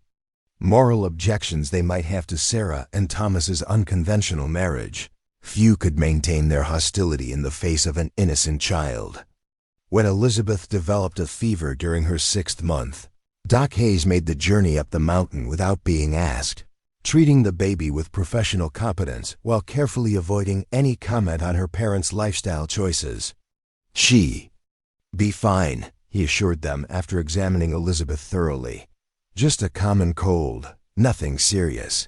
moral objections they might have to Sarah and Thomas's unconventional marriage Few could maintain their hostility in the face of an innocent child. When Elizabeth developed a fever during her 6th month, Doc Hayes made the journey up the mountain without being asked, treating the baby with professional competence while carefully avoiding any comment on her parents' lifestyle choices. "She be fine," he assured them after examining Elizabeth thoroughly. "Just a common cold, nothing serious.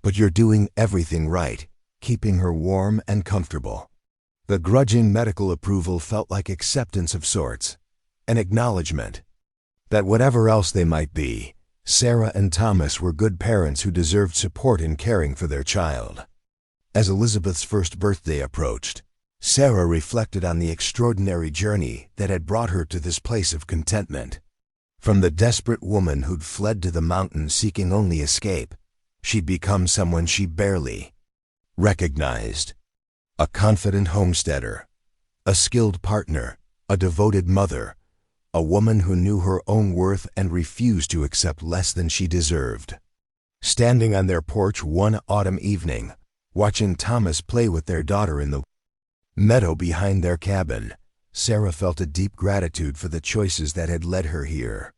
But you're doing everything right, keeping her warm and comfortable." The grudging medical approval felt like acceptance of sorts, an acknowledgement that whatever else they might be, Sarah and Thomas were good parents who deserved support in caring for their child. As Elizabeth's first birthday approached, Sarah reflected on the extraordinary journey that had brought her to this place of contentment. From the desperate woman who'd fled to the mountains seeking only escape, she'd become someone she barely recognized. A confident homesteader, a skilled partner, a devoted mother, a woman who knew her own worth and refused to accept less than she deserved. Standing on their porch one autumn evening, watching Thomas play with their daughter in the meadow behind their cabin, Sarah felt a deep gratitude for the choices that had led her here.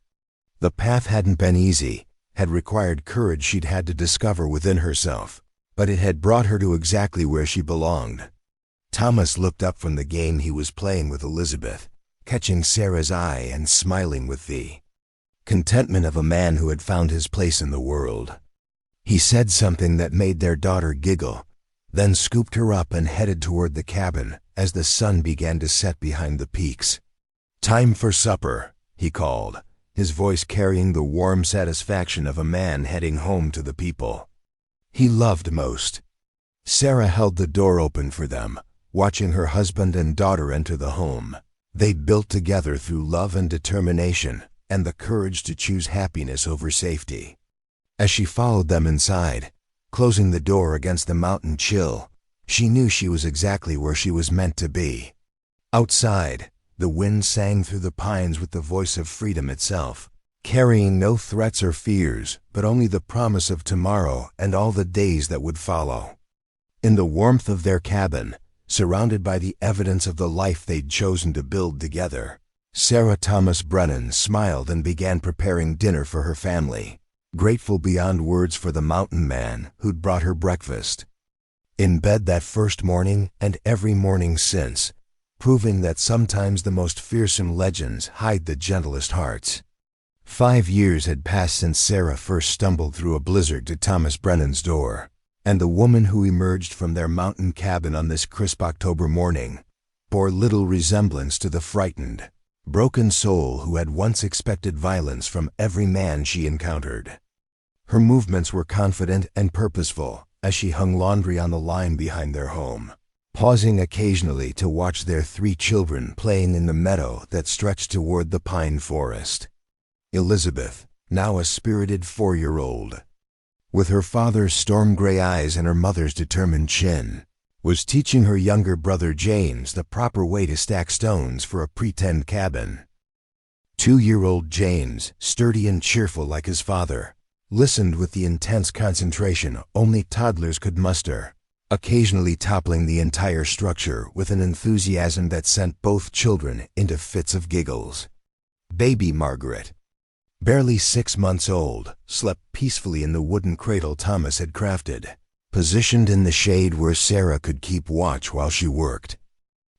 The path hadn't been easy, had required courage she'd had to discover within herself, but it had brought her to exactly where she belonged. Thomas looked up from the game he was playing with Elizabeth, catching Sarah's eye and smiling with the contentment of a man who had found his place in the world. He said something that made their daughter giggle, then scooped her up and headed toward the cabin as the sun began to set behind the peaks. "Time for supper," he called, his voice carrying the warm satisfaction of a man heading home to the people he loved most. Sarah held the door open for them, watching her husband and daughter enter the home they'd built together through love and determination and the courage to choose happiness over safety. As she followed them inside, closing the door against the mountain chill, she knew she was exactly where she was meant to be. Outside, the wind sang through the pines with the voice of freedom itself, carrying no threats or fears, but only the promise of tomorrow and all the days that would follow. In the warmth of their cabin, surrounded by the evidence of the life they'd chosen to build together, Sarah Thomas Brennan smiled and began preparing dinner for her family, grateful beyond words for the mountain man who'd brought her breakfast. In bed that first morning and every morning since, proving that sometimes the most fearsome legends hide the gentlest hearts. 5 years had passed since Sarah first stumbled through a blizzard to Thomas Brennan's door, and the woman who emerged from their mountain cabin on this crisp October morning bore little resemblance to the frightened, broken soul who had once expected violence from every man she encountered. Her movements were confident and purposeful as she hung laundry on the line behind their home, pausing occasionally to watch their 3 children playing in the meadow that stretched toward the pine forest. Elizabeth, now a spirited 4-year-old, with her father's storm-gray eyes and her mother's determined chin, was teaching her younger brother James the proper way to stack stones for a pretend cabin. 2-year-old James, sturdy and cheerful like his father, listened with the intense concentration only toddlers could muster, occasionally toppling the entire structure with an enthusiasm that sent both children into fits of giggles. Baby Margaret, barely 6 months old, slept peacefully in the wooden cradle Thomas had crafted, positioned in the shade where Sarah could keep watch while she worked.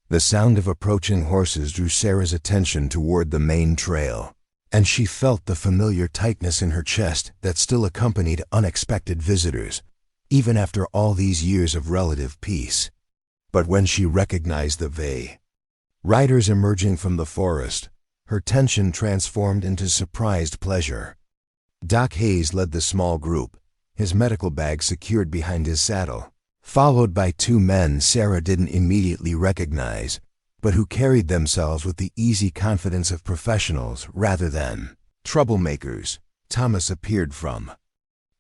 The sound of approaching horses drew Sarah's attention toward the main trail, and she felt the familiar tightness in her chest that still accompanied unexpected visitors, even after all these years of relative peace. But when she recognized the riders emerging from the forest, her tension transformed into surprised pleasure. Doc Hayes led the small group, his medical bag secured behind his saddle, followed by 2 men Sarah didn't immediately recognize, but who carried themselves with the easy confidence of professionals rather than troublemakers. Thomas appeared from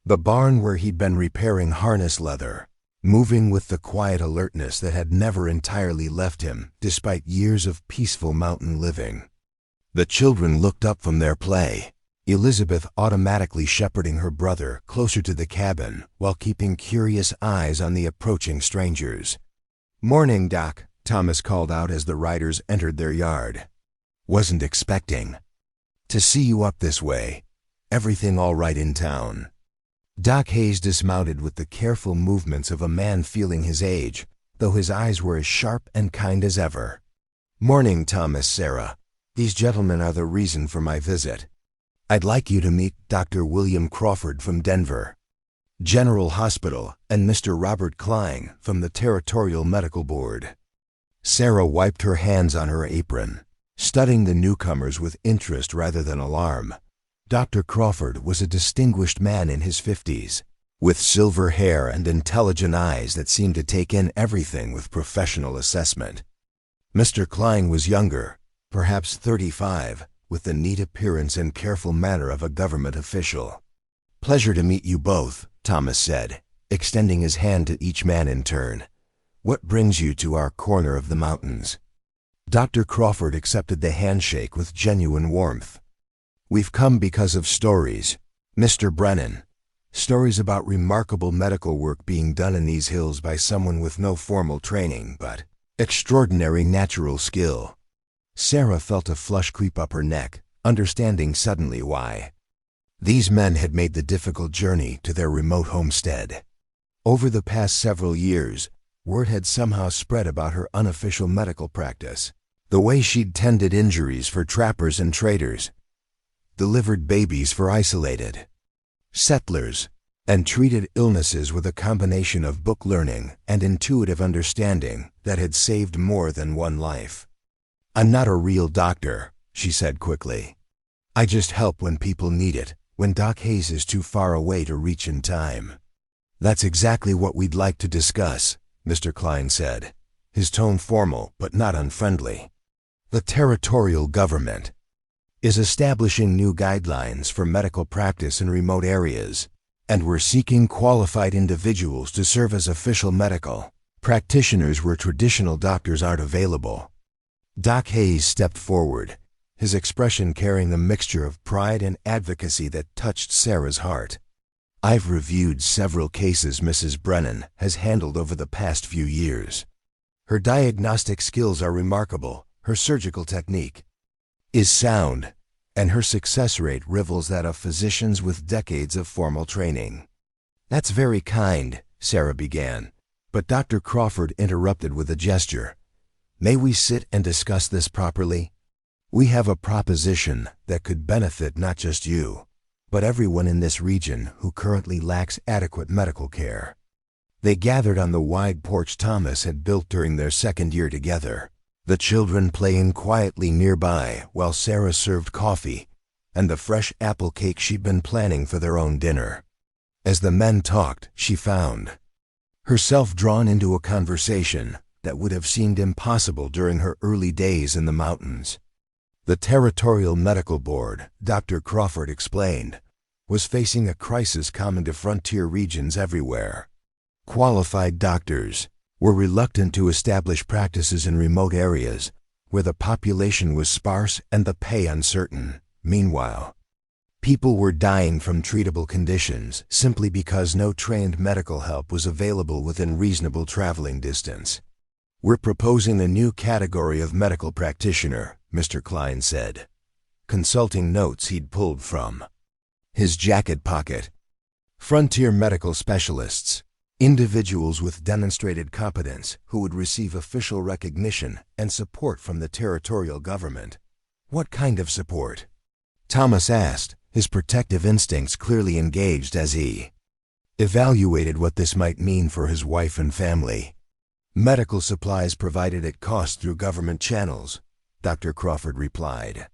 the barn where he'd been repairing harness leather, moving with the quiet alertness that had never entirely left him despite years of peaceful mountain living. The children looked up from their play, Elizabeth automatically shepherding her brother closer to the cabin while keeping curious eyes on the approaching strangers. "Morning, Doc," Thomas called out as the riders entered their yard. "Wasn't expecting to see you up this way. Everything all right in town?" Doc Hayes dismounted with the careful movements of a man feeling his age, though his eyes were as sharp and kind as ever. "Morning, Thomas, Sarah. These gentlemen are the reason for my visit. I'd like you to meet Dr. William Crawford from Denver General Hospital and Mr. Robert Klein from the Territorial Medical Board." Sarah wiped her hands on her apron, studying the newcomers with interest rather than alarm. Dr. Crawford was a distinguished man in his 50s, with silver hair and intelligent eyes that seemed to take in everything with professional assessment. Mr. Klein was younger, perhaps 35, with the neat appearance and careful manner of a government official. "Pleasure to meet you both," Thomas said, extending his hand to each man in turn. "What brings you to our corner of the mountains?" Dr. Crawford accepted the handshake with genuine warmth. "We've come because of stories, Mr. Brennan. Stories about remarkable medical work being done in these hills by someone with no formal training, but extraordinary natural skill." Sarah felt a flush creep up her neck, understanding suddenly why. These men had made the difficult journey to their remote homestead. Over the past several years, word had somehow spread about her unofficial medical practice, the way she'd tended injuries for trappers and traders, delivered babies for isolated settlers, and treated illnesses with a combination of book learning and intuitive understanding that had saved more than one life. "I'm not a real doctor," she said quickly. "I just help when people need it, when Doc Hayes is too far away to reach in time." "That's exactly what we'd like to discuss," Mr. Klein said, his tone formal but not unfriendly. "The territorial government is establishing new guidelines for medical practice in remote areas, and we're seeking qualified individuals to serve as official medical practitioners where traditional doctors aren't available." Doc Hayes stepped forward, his expression carrying a mixture of pride and advocacy that touched Sarah's heart. "I've reviewed several cases Mrs. Brennan has handled over the past few years. Her diagnostic skills are remarkable, her surgical technique is sound, and her success rate rivals that of physicians with decades of formal training." "That's very kind," Sarah began, but Dr. Crawford interrupted with a gesture. "May we sit and discuss this properly? We have a proposition that could benefit not just you, but everyone in this region who currently lacks adequate medical care." They gathered on the wide porch Thomas had built during their second year together, the children playing quietly nearby while Sarah served coffee and the fresh apple cake she'd been planning for their own dinner. As the men talked, she found herself drawn into a conversation that would have seemed impossible during her early days in the mountains. The Territorial Medical Board, Dr. Crawford explained, was facing a crisis common to frontier regions everywhere. Qualified doctors were reluctant to establish practices in remote areas where the population was sparse and the pay uncertain. Meanwhile, people were dying from treatable conditions simply because no trained medical help was available within reasonable traveling distance. "We're proposing a new category of medical practitioner," Mr. Klein said, consulting notes he'd pulled from his jacket pocket. "Frontier medical specialists, individuals with demonstrated competence who would receive official recognition and support from the territorial government." "What kind of support?" Thomas asked, his protective instincts clearly engaged as he evaluated what this might mean for his wife and family. "Medical supplies provided at cost through government channels," Dr. Crawford replied.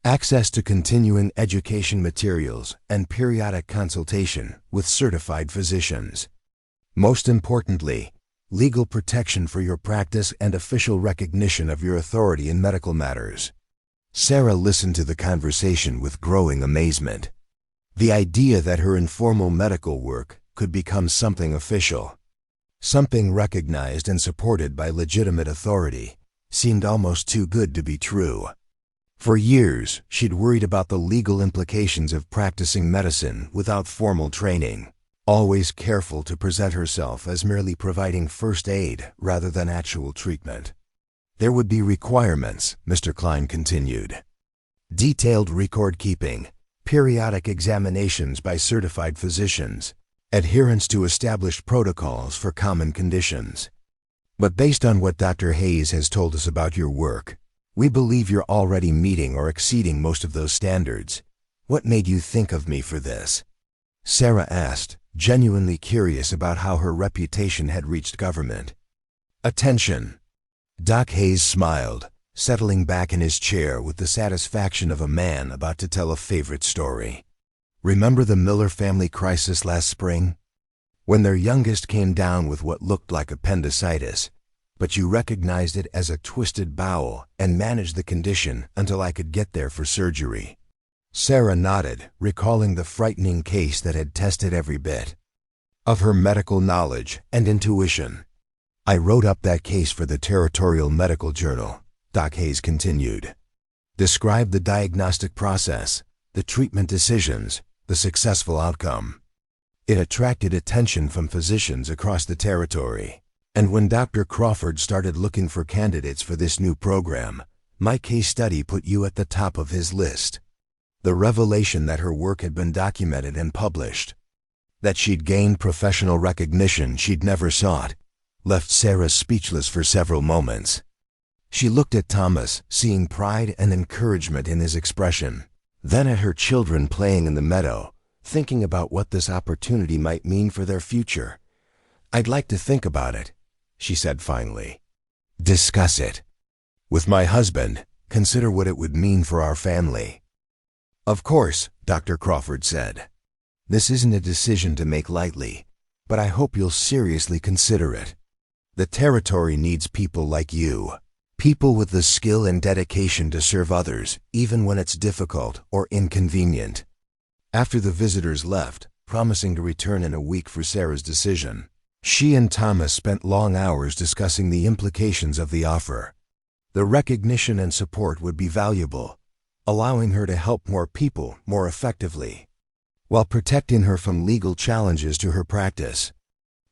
"Access to continuing education materials and periodic consultation with certified physicians. Most importantly, legal protection for your practice and official recognition of your authority in medical matters." Sarah listened to the conversation with growing amazement. The idea that her informal medical work could become something official, something recognized and supported by legitimate authority, seemed almost too good to be true. For years, she'd worried about the legal implications of practicing medicine without formal training, always careful to present herself as merely providing first aid rather than actual treatment. There would be requirements, Mr. Klein continued. Detailed record keeping, periodic examinations by certified physicians, adherence to established protocols for common conditions. But based on what Dr. Hayes has told us about your work, we believe you're already meeting or exceeding most of those standards. What made you think of me for this? Sarah asked, genuinely curious about how her reputation had reached government. Attention. Doc Hayes smiled, settling back in his chair with the satisfaction of a man about to tell a favorite story. Remember the Miller family crisis last spring? When their youngest came down with what looked like appendicitis, but you recognized it as a twisted bowel and managed the condition until I could get there for surgery. Sarah nodded, recalling the frightening case that had tested every bit of her medical knowledge and intuition. I wrote up that case for the Territorial Medical Journal, Doc Hayes continued. Described the diagnostic process, the treatment decisions, the successful outcome. It attracted attention from physicians across the territory. And when Dr. Crawford started looking for candidates for this new program, my case study put you at the top of his list. The revelation that her work had been documented and published, that she'd gained professional recognition she'd never sought, left Sarah speechless for several moments. She looked at Thomas, seeing pride and encouragement in his expression, then at her children playing in the meadow, thinking about what this opportunity might mean for their future. I'd like to think about it, she said finally. Discuss it. With my husband, consider what it would mean for our family. Of course, Dr. Crawford said. This isn't a decision to make lightly, but I hope you'll seriously consider it. The territory needs people like you, people with the skill and dedication to serve others, even when it's difficult or inconvenient. After the visitors left, promising to return in a week for Sarah's decision, she and Thomas spent long hours discussing the implications of the offer. The recognition and support would be valuable, allowing her to help more people more effectively, while protecting her from legal challenges to her practice.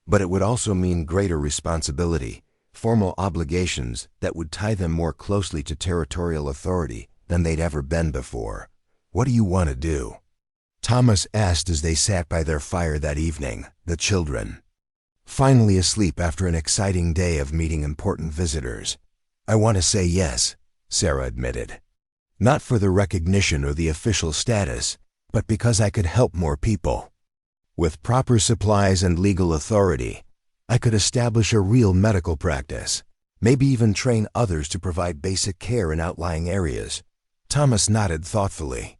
But it would also mean greater responsibility, formal obligations that would tie them more closely to territorial authority than they'd ever been before. What do you want to do? Thomas asked as they sat by their fire that evening, the children. Finally asleep after an exciting day of meeting important visitors. I want to say yes, Sarah admitted. Not for the recognition or the official status, but because I could help more people. With proper supplies and legal authority, I could establish a real medical practice, maybe even train others to provide basic care in outlying areas. Thomas nodded thoughtfully.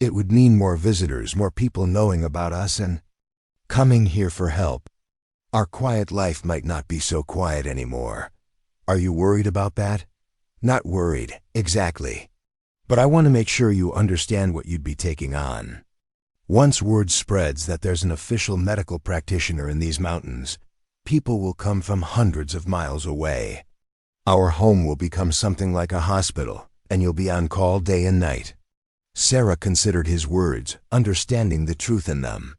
It would mean more visitors, more people knowing about us and coming here for help. Our quiet life might not be so quiet anymore. Are you worried about that? Not worried, exactly. But I want to make sure you understand what you'd be taking on. Once word spreads that there's an official medical practitioner in these mountains, people will come from hundreds of miles away. Our home will become something like a hospital, and you'll be on call day and night. Sarah considered his words, understanding the truth in them.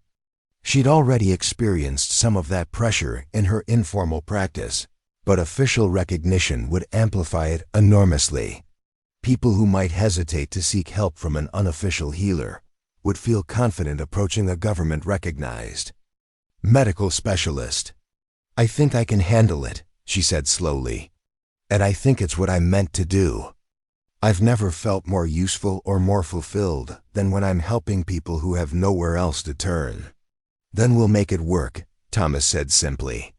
She'd already experienced some of that pressure in her informal practice, but official recognition would amplify it enormously. People who might hesitate to seek help from an unofficial healer would feel confident approaching a government-recognized medical specialist. I think I can handle it, she said slowly. And I think it's what I'm meant to do. I've never felt more useful or more fulfilled than when I'm helping people who have nowhere else to turn. Then we'll make it work, Thomas said simply.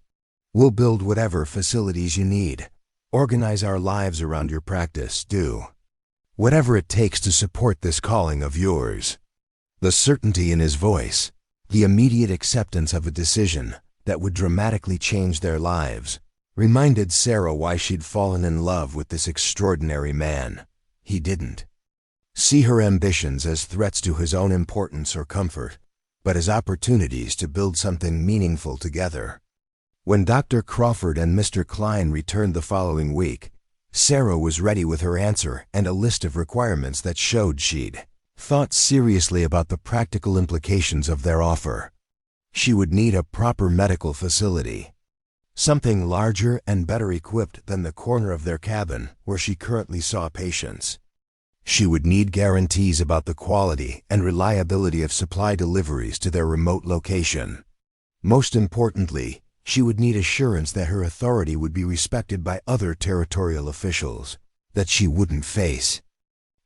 We'll build whatever facilities you need, organize our lives around your practice, do whatever it takes to support this calling of yours. The certainty in his voice, the immediate acceptance of a decision that would dramatically change their lives, reminded Sarah why she'd fallen in love with this extraordinary man. He didn't see her ambitions as threats to his own importance or comfort, but as opportunities to build something meaningful together. When Dr. Crawford and Mr. Klein returned the following week, Sarah was ready with her answer and a list of requirements that showed she'd thought seriously about the practical implications of their offer. She would need a proper medical facility. Something larger and better equipped than the corner of their cabin where she currently saw patients. She would need guarantees about the quality and reliability of supply deliveries to their remote location. Most importantly, she would need assurance that her authority would be respected by other territorial officials, that she wouldn't face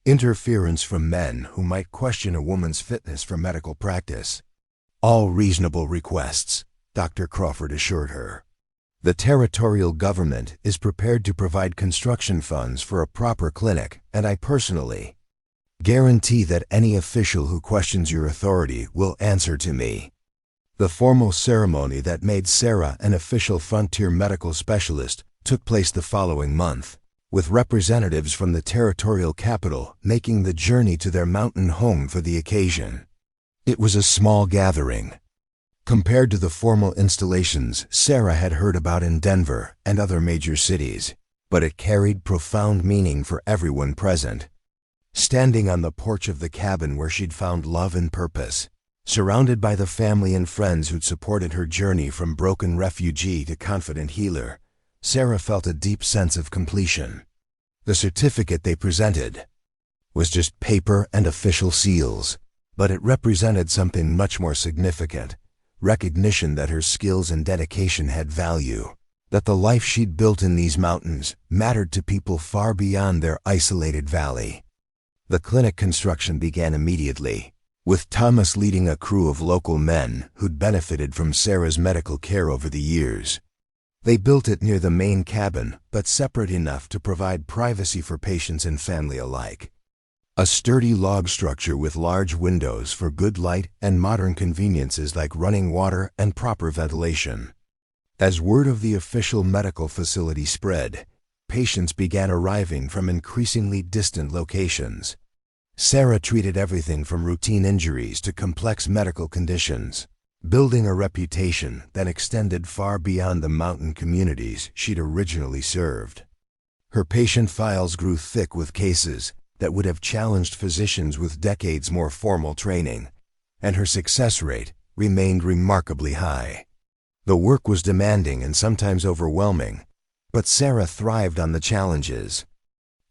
interference from men who might question a woman's fitness for medical practice. All reasonable requests, Dr. Crawford assured her. The territorial government is prepared to provide construction funds for a proper clinic, and I personally guarantee that any official who questions your authority will answer to me. The formal ceremony that made Sarah an official frontier medical specialist took place the following month, with representatives from the territorial capital making the journey to their mountain home for the occasion. It was a small gathering, compared to the formal installations Sarah had heard about in Denver and other major cities, but it carried profound meaning for everyone present. Standing on the porch of the cabin where she'd found love and purpose, surrounded by the family and friends who'd supported her journey from broken refugee to confident healer, Sarah felt a deep sense of completion. The certificate they presented was just paper and official seals, but it represented something much more significant: recognition that her skills and dedication had value, that the life she'd built in these mountains mattered to people far beyond their isolated valley. The clinic construction began immediately, with Thomas leading a crew of local men who'd benefited from Sarah's medical care over the years. They built it near the main cabin, but separate enough to provide privacy for patients and family alike. A sturdy log structure with large windows for good light and modern conveniences like running water and proper ventilation. As word of the official medical facility spread, patients began arriving from increasingly distant locations. Sarah treated everything from routine injuries to complex medical conditions, building a reputation that extended far beyond the mountain communities she'd originally served. Her patient files grew thick with cases that would have challenged physicians with decades more formal training, and her success rate remained remarkably high. The work was demanding and sometimes overwhelming, but Sarah thrived on the challenges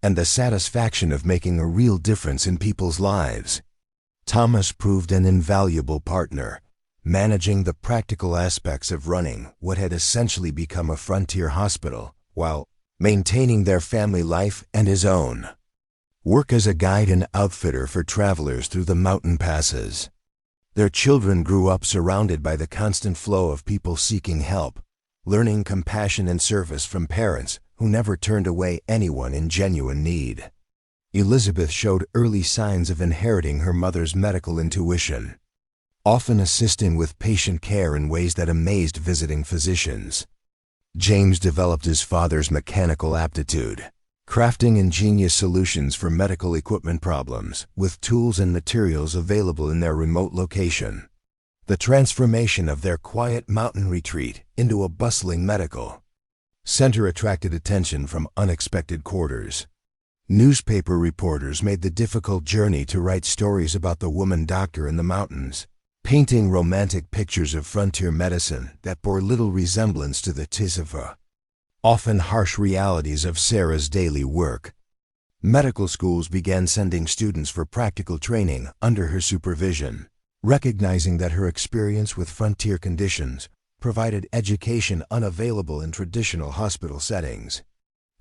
and the satisfaction of making a real difference in people's lives. Thomas proved an invaluable partner, managing the practical aspects of running what had essentially become a frontier hospital, while maintaining their family life and his own. Work as a guide and outfitter for travelers through the mountain passes. Their children grew up surrounded by the constant flow of people seeking help, learning compassion and service from parents who never turned away anyone in genuine need. Elizabeth showed early signs of inheriting her mother's medical intuition, often assisting with patient care in ways that amazed visiting physicians. James developed his father's mechanical aptitude, crafting ingenious solutions for medical equipment problems with tools and materials available in their remote location. The transformation of their quiet mountain retreat into a bustling medical center attracted attention from unexpected quarters. Newspaper reporters made the difficult journey to write stories about the woman doctor in the mountains, painting romantic pictures of frontier medicine that bore little resemblance to the often harsh realities of Sarah's daily work. Medical schools began sending students for practical training under her supervision, recognizing that her experience with frontier conditions provided education unavailable in traditional hospital settings.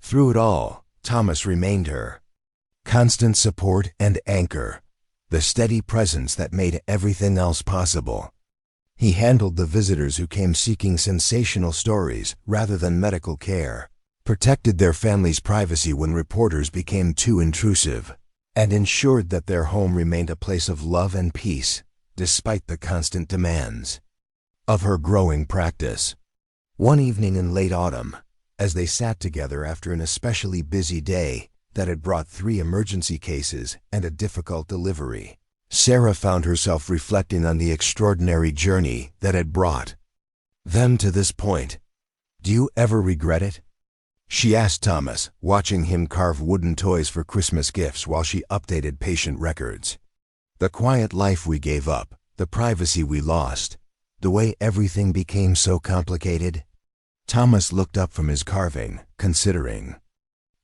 Through it all, Thomas remained her constant support and anchor, the steady presence that made everything else possible. He handled the visitors who came seeking sensational stories rather than medical care, protected their families' privacy when reporters became too intrusive, and ensured that their home remained a place of love and peace, despite the constant demands of her growing practice. One evening in late autumn, as they sat together after an especially busy day that had brought 3 emergency cases and a difficult delivery, Sarah found herself reflecting on the extraordinary journey that had brought them to this point. "Do you ever regret it?" she asked Thomas, watching him carve wooden toys for Christmas gifts while she updated patient records. "The quiet life we gave up, the privacy we lost, The way everything became so complicated? Thomas looked up from his carving, considering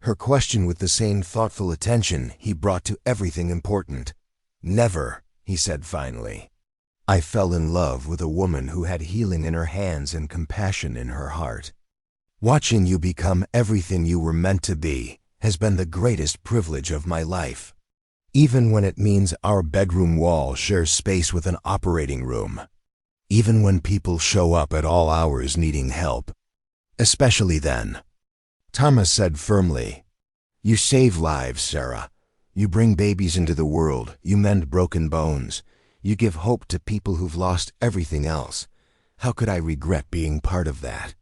her question with the same thoughtful attention he brought to everything important. "Never," he said finally. "I fell in love with a woman who had healing in her hands and compassion in her heart. Watching you become everything you were meant to be has been the greatest privilege of my life. Even when it means our bedroom wall shares space with an operating room. Even when people show up at all hours needing help. Especially then." Thomas said firmly, "You save lives, Sarah. You bring babies into the world. You mend broken bones. You give hope to people who've lost everything else. How could I regret being part of that?"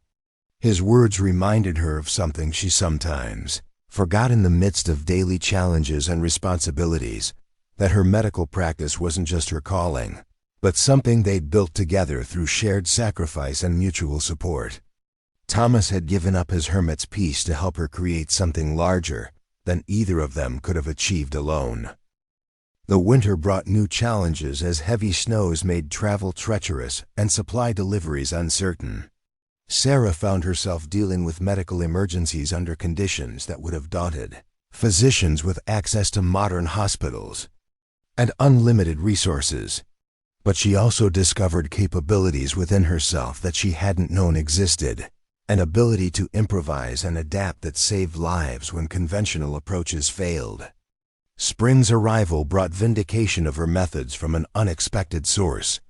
His words reminded her of something she sometimes forgot in the midst of daily challenges and responsibilities, that her medical practice wasn't just her calling, but something they'd built together through shared sacrifice and mutual support. Thomas had given up his hermit's peace to help her create something larger than either of them could have achieved alone. The winter brought new challenges as heavy snows made travel treacherous and supply deliveries uncertain. Sarah found herself dealing with medical emergencies under conditions that would have daunted physicians with access to modern hospitals and unlimited resources. But she also discovered capabilities within herself that she hadn't known existed, an ability to improvise and adapt that saved lives when conventional approaches failed. Spring's arrival brought vindication of her methods from an unexpected source.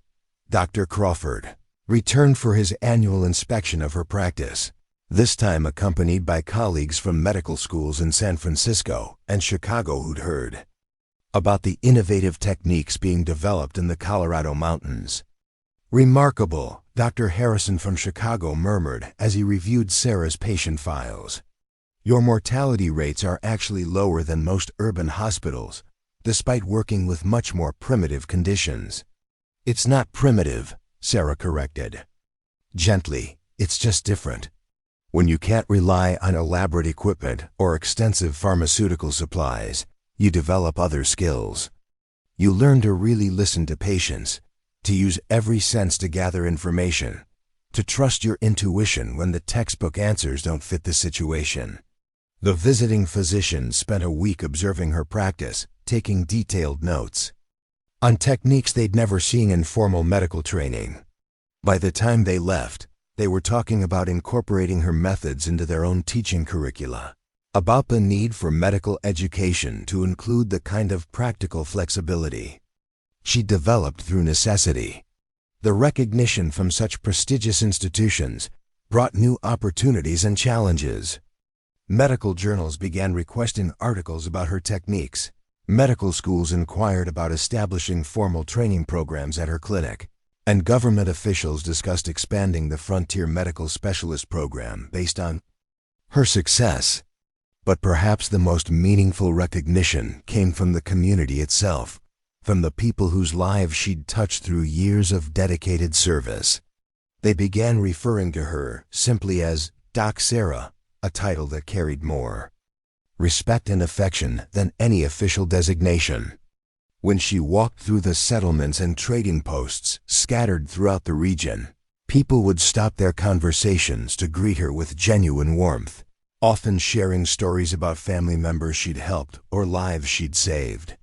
Dr. Crawford returned for his annual inspection of her practice, this time accompanied by colleagues from medical schools in San Francisco and Chicago who'd heard about the innovative techniques being developed in the Colorado mountains. "Remarkable," Dr. Harrison from Chicago murmured as he reviewed Sarah's patient files. "Your mortality rates are actually lower than most urban hospitals, despite working with much more primitive conditions." "It's not primitive," Sarah corrected. Gently, "It's just different. When you can't rely on elaborate equipment or extensive pharmaceutical supplies, you develop other skills. You learn to really listen to patients, to use every sense to gather information, to trust your intuition when the textbook answers don't fit the situation." The visiting physician spent a week observing her practice, taking detailed notes on techniques they'd never seen in formal medical training. By the time they left, they were talking about incorporating her methods into their own teaching curricula, about the need for medical education to include the kind of practical flexibility she developed through necessity. The recognition from such prestigious institutions brought new opportunities and challenges. Medical journals began requesting articles about her techniques. Medical schools inquired about establishing formal training programs at her clinic, and government officials discussed expanding the Frontier Medical Specialist Program based on her success. But perhaps the most meaningful recognition came from the community itself, from the people whose lives she'd touched through years of dedicated service. They began referring to her simply as Doc Sarah, a title that carried more respect and affection than any official designation. When she walked through the settlements and trading posts scattered throughout the region, people would stop their conversations to greet her with genuine warmth, often sharing stories about family members she'd helped or lives she'd saved.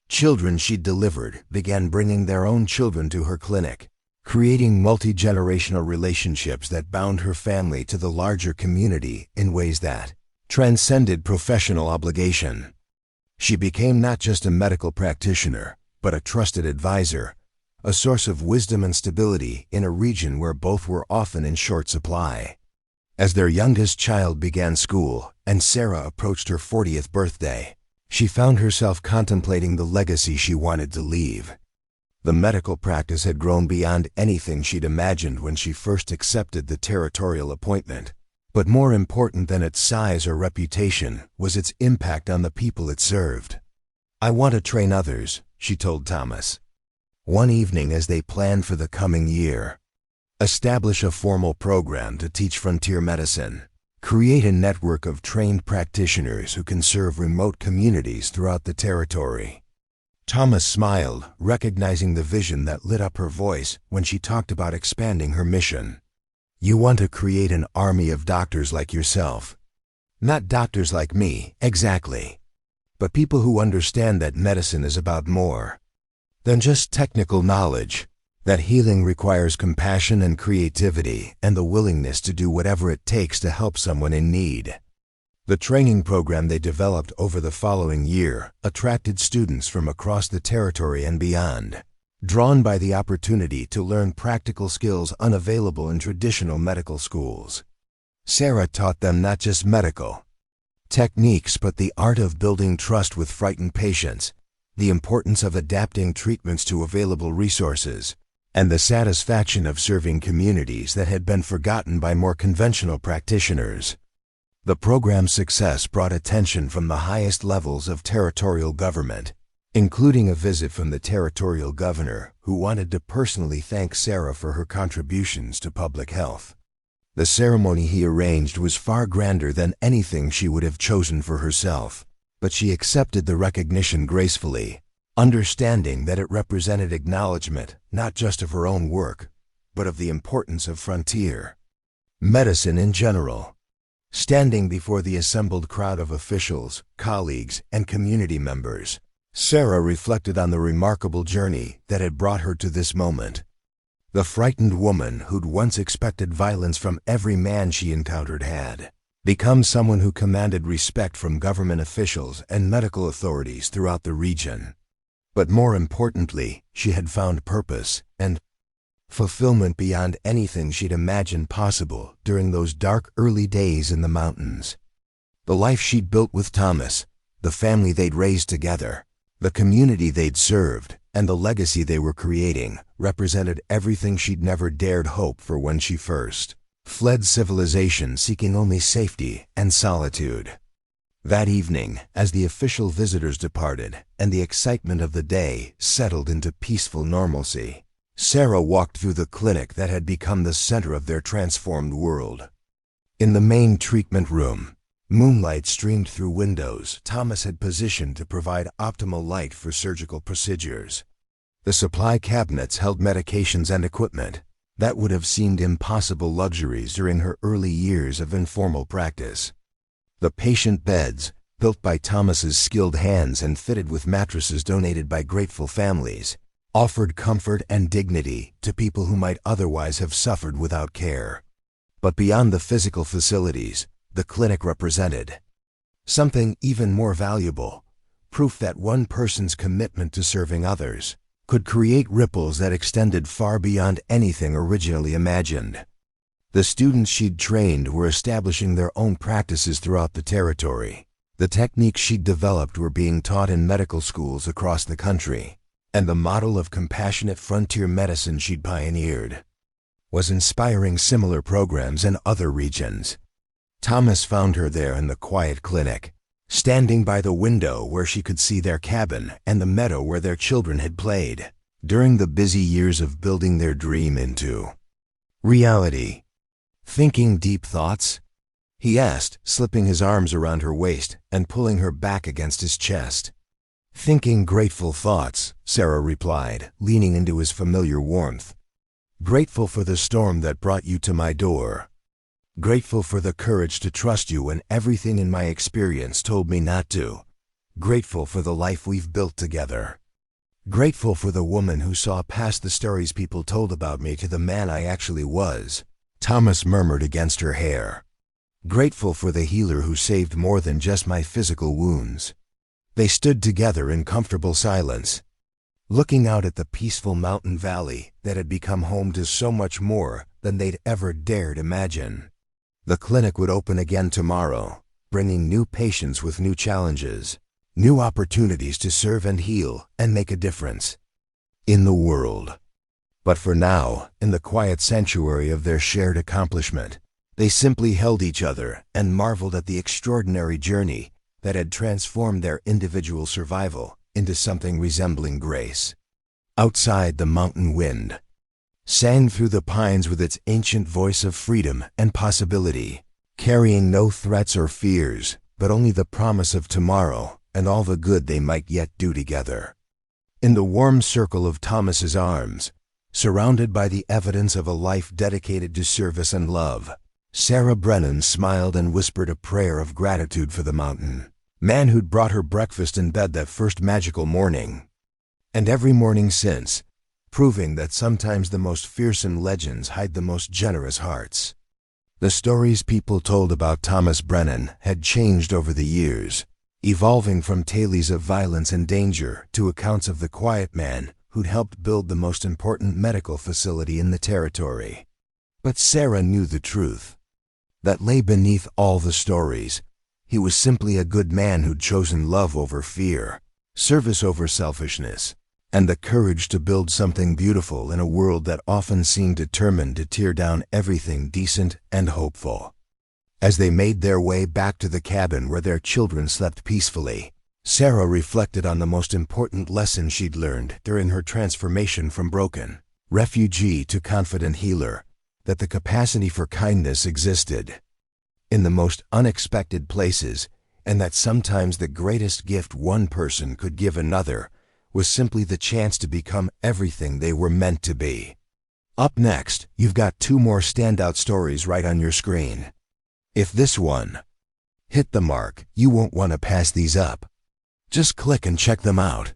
Children she'd delivered began bringing their own children to her clinic, creating multi-generational relationships that bound her family to the larger community in ways that transcended professional obligation. She became not just a medical practitioner, but a trusted advisor, a source of wisdom and stability in a region where both were often in short supply. As their youngest child began school and Sarah approached her 40th birthday, she found herself contemplating the legacy she wanted to leave. The medical practice had grown beyond anything she'd imagined when she first accepted the territorial appointment. But more important than its size or reputation was its impact on the people it served. "I want to train others," she told Thomas. One evening as they planned for the coming year, establish a formal program to teach frontier medicine, create a network of trained practitioners who can serve remote communities throughout the territory. Thomas smiled, recognizing the vision that lit up her voice when she talked about expanding her mission. You want to create an army of doctors like yourself. Not doctors like me, exactly. But people who understand that medicine is about more than just technical knowledge, that healing requires compassion and creativity and the willingness to do whatever it takes to help someone in need. The training program they developed over the following year attracted students from across the territory and beyond, drawn by the opportunity to learn practical skills unavailable in traditional medical schools. Sarah taught them not just medical techniques but the art of building trust with frightened patients, the importance of adapting treatments to available resources, and the satisfaction of serving communities that had been forgotten by more conventional practitioners. The program's success brought attention from the highest levels of territorial government, including a visit from the territorial governor, who wanted to personally thank Sarah for her contributions to public health. The ceremony he arranged was far grander than anything she would have chosen for herself, but she accepted the recognition gracefully, understanding that it represented acknowledgement not just of her own work, but of the importance of frontier medicine in general. Standing before the assembled crowd of officials, colleagues, and community members, Sarah reflected on the remarkable journey that had brought her to this moment. The frightened woman who'd once expected violence from every man she encountered had become someone who commanded respect from government officials and medical authorities throughout the region. But more importantly, she had found purpose and fulfillment beyond anything she'd imagined possible during those dark early days in the mountains. The life she'd built with Thomas, the family they'd raised together, the community they'd served, and the legacy they were creating represented everything she'd never dared hope for when she first fled civilization, seeking only safety and solitude. That evening, as the official visitors departed and the excitement of the day settled into peaceful normalcy, Sarah walked through the clinic that had become the center of their transformed world. In the main treatment room, moonlight streamed through windows Thomas had positioned to provide optimal light for surgical procedures. The supply cabinets held medications and equipment that would have seemed impossible luxuries during her early years of informal practice. The patient beds, built by Thomas's skilled hands and fitted with mattresses donated by grateful families, offered comfort and dignity to people who might otherwise have suffered without care. But beyond the physical facilities, the clinic represented something even more valuable, proof that one person's commitment to serving others could create ripples that extended far beyond anything originally imagined. The students she'd trained were establishing their own practices throughout the territory. The techniques she'd developed were being taught in medical schools across the country, and the model of compassionate frontier medicine she'd pioneered was inspiring similar programs in other regions. Thomas found her there in the quiet clinic, standing by the window where she could see their cabin and the meadow where their children had played during the busy years of building their dream into reality. "Thinking deep thoughts?" he asked, slipping his arms around her waist and pulling her back against his chest. "Thinking grateful thoughts," Sarah replied, leaning into his familiar warmth. "Grateful for the storm that brought you to my door. Grateful for the courage to trust you when everything in my experience told me not to. Grateful for the life we've built together. Grateful for the woman who saw past the stories people told about me to the man I actually was," Thomas murmured against her hair. "Grateful for the healer who saved more than just my physical wounds." They stood together in comfortable silence, looking out at the peaceful mountain valley that had become home to so much more than they'd ever dared imagine. The clinic would open again tomorrow, bringing new patients with new challenges, new opportunities to serve and heal and make a difference in the world. But for now, in the quiet sanctuary of their shared accomplishment, they simply held each other and marveled at the extraordinary journey that had transformed their individual survival into something resembling grace. Outside, the mountain wind sang through the pines with its ancient voice of freedom and possibility, carrying no threats or fears, but only the promise of tomorrow and all the good they might yet do together. In the warm circle of Thomas's arms, surrounded by the evidence of a life dedicated to service and love, Sarah Brennan smiled and whispered a prayer of gratitude for the mountain man who'd brought her breakfast in bed that first magical morning, and every morning since, proving that sometimes the most fearsome legends hide the most generous hearts. The stories people told about Thomas Brennan had changed over the years, evolving from tales of violence and danger to accounts of the quiet man who'd helped build the most important medical facility in the territory. But Sarah knew the truth. That lay beneath all the stories. He was simply a good man who'd chosen love over fear, service over selfishness, and the courage to build something beautiful in a world that often seemed determined to tear down everything decent and hopeful. As they made their way back to the cabin where their children slept peacefully, Sarah reflected on the most important lesson she'd learned during her transformation from broken refugee to confident healer, that the capacity for kindness existed in the most unexpected places, and that sometimes the greatest gift one person could give another was simply the chance to become everything they were meant to be. Up next, you've got 2 more standout stories right on your screen. If this one hit the mark, you won't want to pass these up. Just click and check them out.